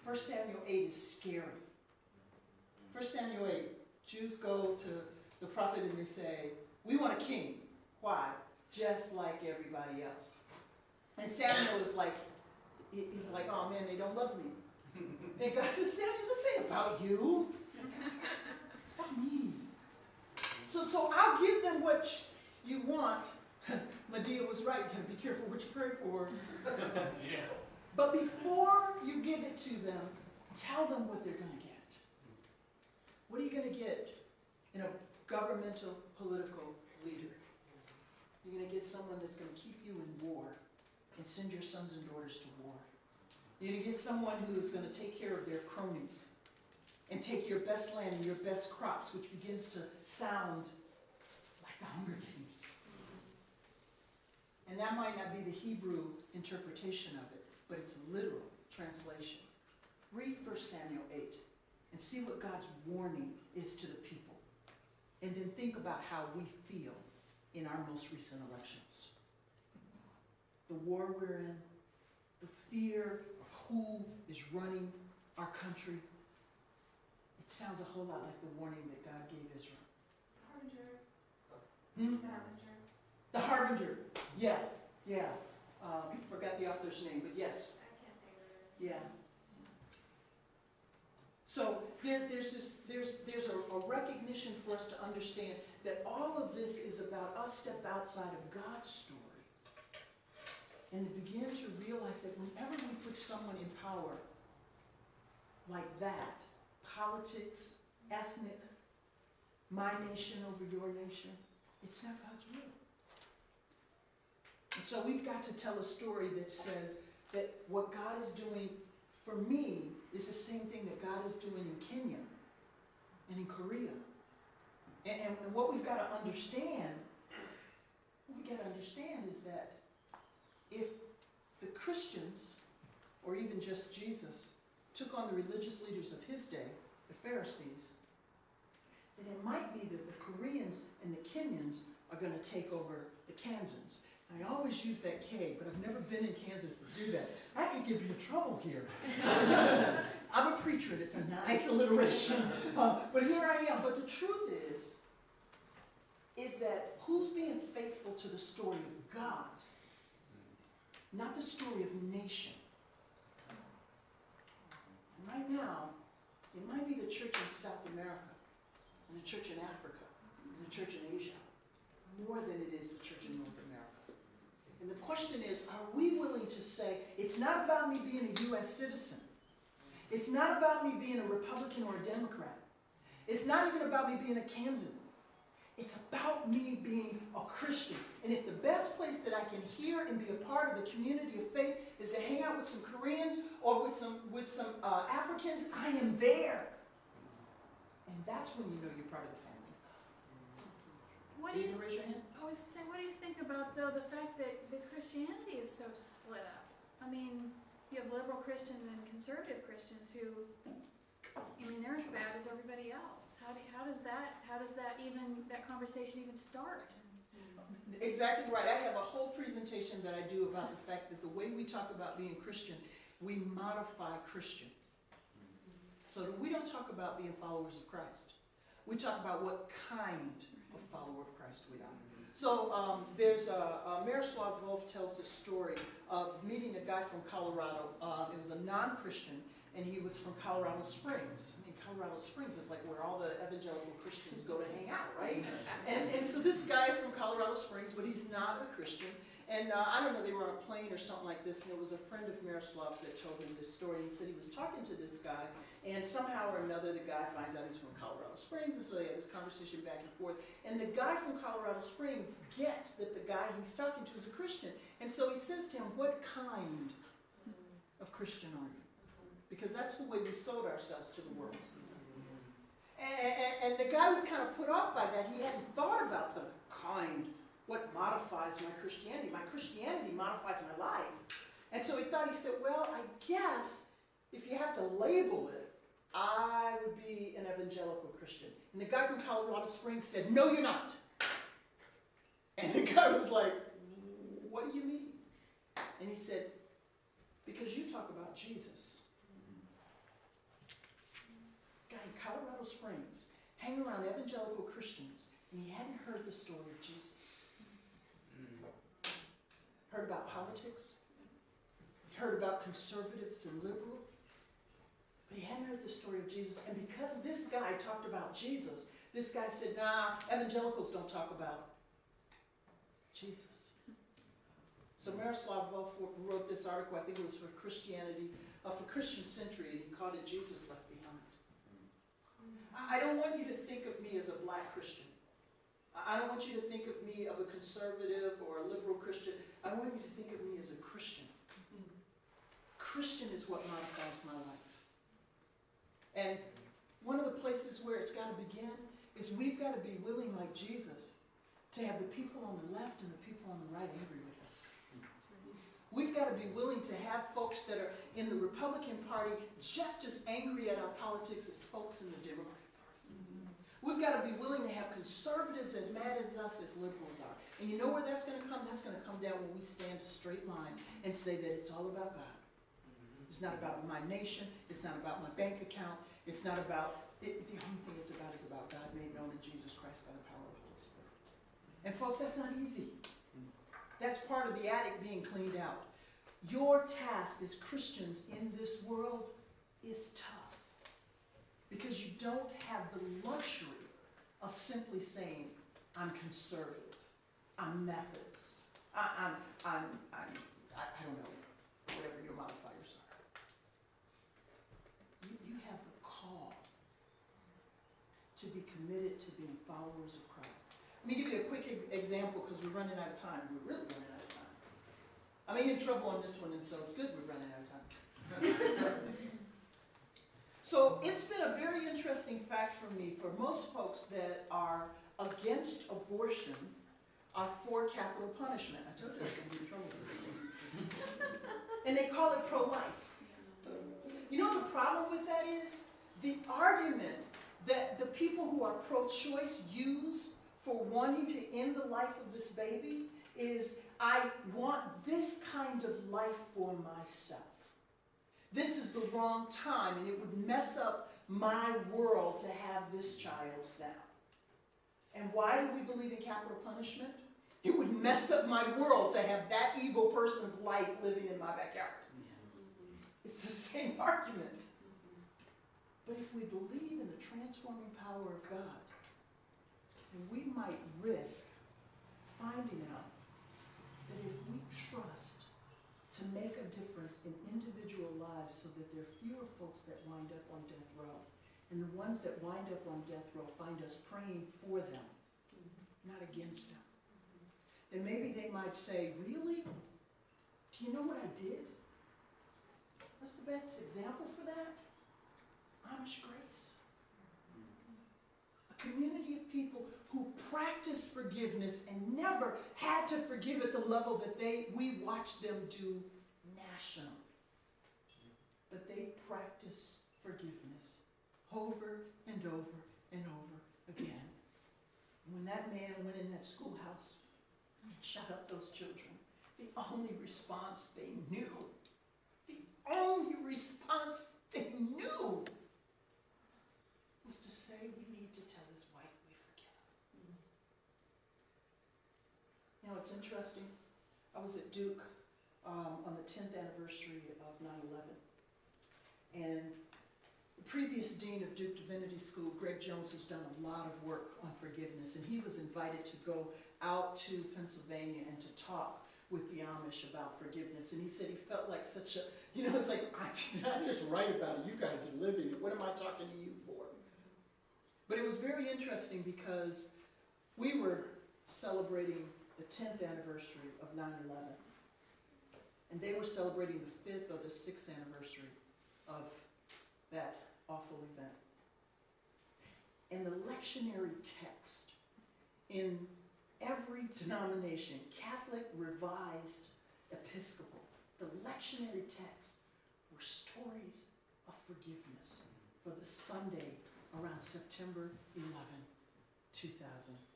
1 Samuel 8 is scary. 1 Samuel 8, Jews go to the prophet and they say, we want a king. Why? Just like everybody else. And Samuel is like, he's like, oh man, they don't love me. And God says, Samuel, this ain't about you. It's about me. So I'll give them what you want. Medea was right. You gotta be careful what you pray for. Yeah. But before you give it to them, tell them what they're gonna get. What are you gonna get in a governmental, political leader? You're gonna get someone that's gonna keep you in war and send your sons and daughters to war. You're gonna get someone who is gonna take care of their cronies and take your best land and your best crops, which begins to sound like the Hunger Games. And that might not be the Hebrew interpretation of it, but it's a literal translation. Read 1 Samuel 8 and see what God's warning is to the people. And then think about how we feel in our most recent elections. The war we're in, the fear of who is running our country. It sounds a whole lot like the warning that God gave Israel. Harbinger. Hmm? The Harbinger. The Harbinger. Yeah. Forgot the author's name, but yes. I can't think of it. Yeah. So there's a recognition for us to understand that all of this is about us step outside of God's story and to begin to realize that whenever we put someone in power like that, politics, ethnic, my nation over your nation, it's not God's will. And so we've got to tell a story that says that what God is doing for me is the same thing that God is doing in Kenya and in Korea. And what we've got to understand, is that if the Christians, or even just Jesus, took on the religious leaders of his day, the Pharisees, then it might be that the Koreans and the Kenyans are going to take over the Kansans. I always use that K, but I've never been in Kansas to do that. I could give you trouble here. I'm a preacher, and it's a nice alliteration. But here I am. But the truth is that who's being faithful to the story of God, not the story of nation. And right now, it might be the church in South America, and the church in Africa, and the church in Asia, more than it is the church in North America. And the question is, are we willing to say, it's not about me being a U.S. citizen. It's not about me being a Republican or a Democrat. It's not even about me being a Kansan. It's about me being a Christian. And if the best place that I can hear and be a part of the community of faith is to hang out with some Koreans or with some Africans, I am there. And that's when you know you're part of the family. What do you raise your hand? I was going to say, what do you think about, though, the fact that the Christianity is so split up? I mean, you have liberal Christians and conservative Christians who, I mean, they're as bad as everybody else. How does that conversation even start? Exactly right. I have a whole presentation that I do about the fact that the way we talk about being Christian, we modify Christian. So we don't talk about being followers of Christ. We talk about what kind of follower of Christ we are. So there's Miroslav Volf tells this story of meeting a guy from Colorado. It was a non-Christian, and he was from Colorado Springs. I mean, Colorado Springs is like where all the evangelical Christians go to hang out, right? And so this guy is from Colorado Springs, but he's not a Christian. And I don't know, they were on a plane or something like this, and it was a friend of Miroslav's that told him this story. He said he was talking to this guy, and somehow or another the guy finds out he's from Colorado Springs, and so they have this conversation back and forth. And the guy from Colorado Springs gets that the guy he's talking to is a Christian. And so he says to him, what kind of Christian are you? Because that's the way we've sold ourselves to the world. And the guy was kind of put off by that. He hadn't thought about the kind. What modifies my Christianity? My Christianity modifies my life. And so he said, well, I guess if you have to label it, I would be an evangelical Christian. And the guy from Colorado Springs said, no, you're not. And the guy was like, what do you mean? And he said, because you talk about Jesus. Guy in Colorado Springs, hang around evangelical Christians, and he hadn't heard the story of Jesus. Heard about politics, he heard about conservatives and liberal, but he hadn't heard the story of Jesus. And because this guy talked about Jesus, this guy said, nah, evangelicals don't talk about Jesus. So Miroslav Volf wrote this article, I think it was for Christianity, for Christian Century, and he called it Jesus Left Behind. I don't want you to think of me as a black Christian. I don't want you to think of me of a conservative or a liberal Christian. I want you to think of me as a Christian. Christian is what modifies my life. And one of the places where it's got to begin is we've got to be willing, like Jesus, to have the people on the left and the people on the right angry with us. We've got to be willing to have folks that are in the Republican Party just as angry at our politics as folks in the Democratic Party. We've got to be willing to have conservatives as mad as us as liberals are. And you know where that's going to come? That's going to come down when we stand a straight line and say that it's all about God. It's not about my nation. It's not about my bank account. It's not about, the only thing it's about God made known in Jesus Christ by the power of the Holy Spirit. And folks, that's not easy. That's part of the attic being cleaned out. Your task as Christians in this world is tough. Because you don't have the luxury of simply saying, I'm conservative, I'm Methodist, I don't know, whatever your modifiers are. You have the call to be committed to being followers of Christ. Let me give you a quick example because we're running out of time. We're really running out of time. I'm in trouble on this one, and so it's good we're running out of time. So it's been a very interesting fact for me, for most folks that are against abortion are for capital punishment. I told you I was going to be in trouble with this one. And they call it pro-life. You know what the problem with that is? The argument that the people who are pro-choice use for wanting to end the life of this baby is, I want this kind of life for myself. This is the wrong time, and it would mess up my world to have this child now. And why do we believe in capital punishment? It would mess up my world to have that evil person's life living in my backyard. It's the same argument. But if we believe in the transforming power of God, then we might risk finding out that if we trust to make a difference in individual lives so that there are fewer folks that wind up on death row. And the ones that wind up on death row find us praying for them, not against them. Then maybe they might say, really? Do you know what I did? What's the best example for that? Amish grace. A community of people who practice forgiveness and never had to forgive at the level that we watched them do nationally. But they practice forgiveness over and over and over again. When that man went in that schoolhouse and shut up those children, the only response they knew was to say we need to tell his wife we forgive him. You know, it's interesting. I was at Duke on the 10th anniversary of 9/11. And the previous dean of Duke Divinity School, Greg Jones, has done a lot of work on forgiveness. And he was invited to go out to Pennsylvania and to talk with the Amish about forgiveness. And he said he felt like such a, you know, it's like, I just write about it. You guys are living it. What am I talking to you for? But it was very interesting because we were celebrating the 10th anniversary of 9/11. And they were celebrating the 5th or the 6th anniversary of that awful event. And the lectionary text in every denomination, Catholic, Revised, Episcopal, the lectionary text were stories of forgiveness for the Sunday around September 11, 2011.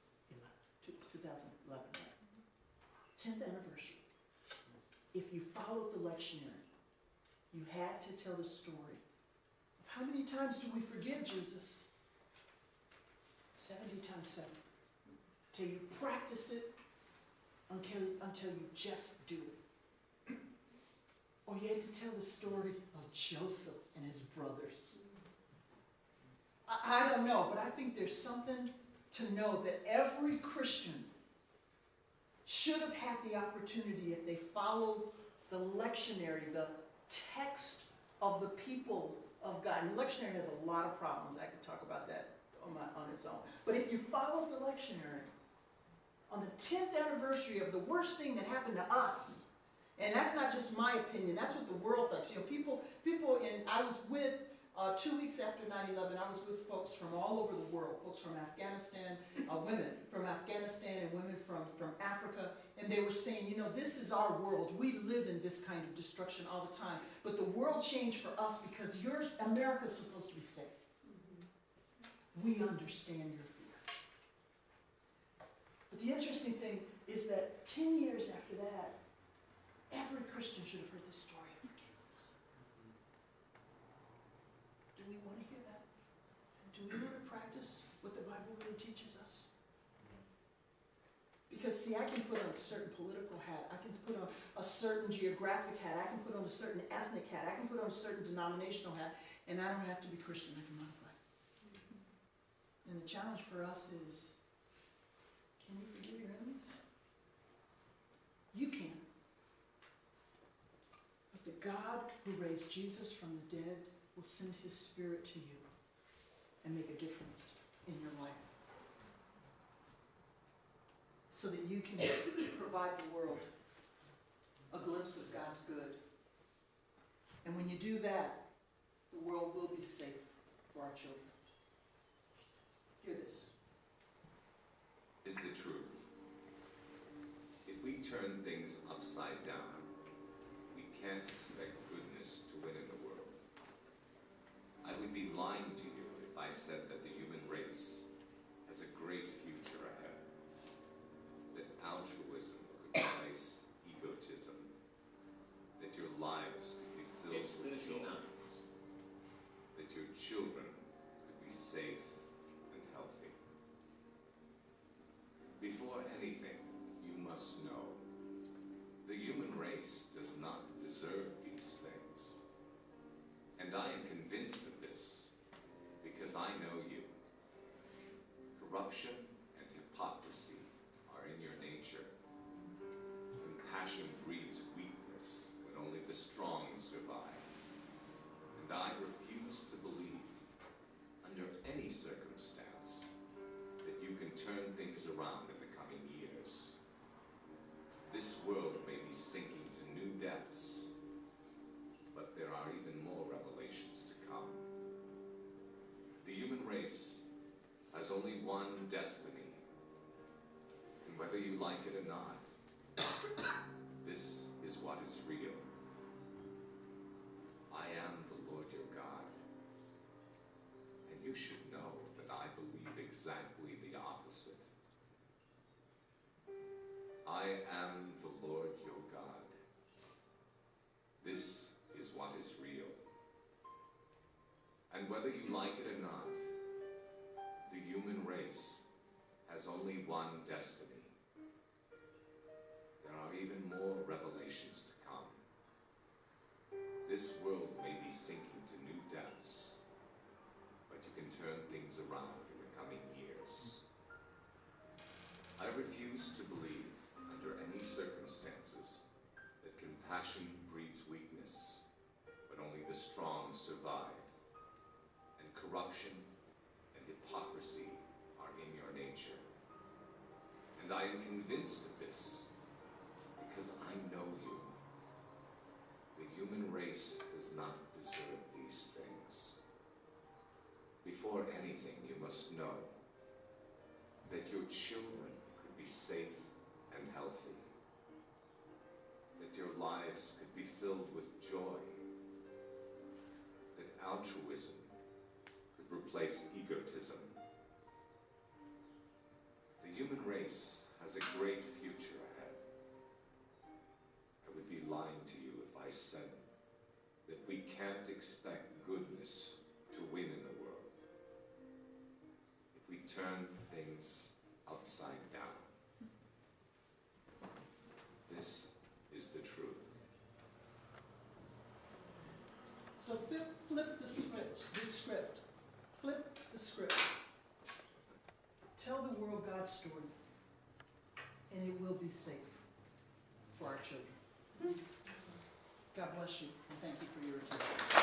10th anniversary. If you followed the lectionary, you had to tell the story of how many times do we forgive Jesus? 70 times 7. Till you practice it until you just do it. Or you had to tell the story of Joseph and his brothers. I don't know, but I think there's something to know that every Christian should have had the opportunity, if they followed the lectionary, the text of the people of God. And the lectionary has a lot of problems. I could talk about that on its own. But if you follow the lectionary, on the 10th anniversary of the worst thing that happened to us, and that's not just my opinion, that's what the world thinks. You know, people I was with, 2 weeks after 9/11, I was with folks from all over the world, folks from Afghanistan, women from Afghanistan and women from Africa, and they were saying, you know, this is our world. We live in this kind of destruction all the time, but the world changed for us because America's supposed to be safe. We understand your fear. But the interesting thing is that 10 years after that, every Christian should have heard the story of forgiveness. Do we want to hear that? Do we want to practice what the Bible really teaches us? Because, see, I can put on a certain political hat. I can put on a certain geographic hat. I can put on a certain ethnic hat. I can put on a certain denominational hat. And I don't have to be Christian. I can modify. And the challenge for us is, can you forgive your enemies? You can. But the God who raised Jesus from the dead will send his Spirit to you and make a difference in your life, so that you can provide the world a glimpse of God's good. And when you do that, the world will be safe for our children. Hear this. Is the truth. If we turn things upside down, we can't expect goodness to win in the world. I would be lying to you if I said that the human race has a great future ahead, that altruism could replace egotism, that your lives could be filled with joy, that your children could be safe and healthy. Before anything, you must know, the human race does not deserve these things. And I am convinced of this because I know you. Corruption and hypocrisy are in your nature. Compassion breeds weakness when only the strong survive. And I refuse to believe, under any circumstance, that you can turn things around in the coming years. This world may be sinking to new depths, but there are even more revelations to come. The human race has only one destiny, and whether you like it or not, this is what is real. I am the Lord your God, and you should know that I believe exactly the opposite. I am the Lord your God. This is what is real. And whether you like it or not, has only one destiny. There are even more revelations to come. This world may be sinking to new depths, but you can turn things around in the coming years. I refuse to believe, under any circumstances, that compassion breeds weakness, but only the strong survive, and corruption and hypocrisy are in your nature. And I am convinced of this because I know you. The human race does not deserve these things. Before anything, you must know that your children could be safe and healthy, that your lives could be filled with joy, that altruism could replace egotism. The human race has a great future ahead. I would be lying to you if I said that we can't expect goodness to win in the world if we turn things upside down. This is the truth. So flip the script. Flip the script. Tell the world God's story, and it will be safe for our children. God bless you, and thank you for your attention.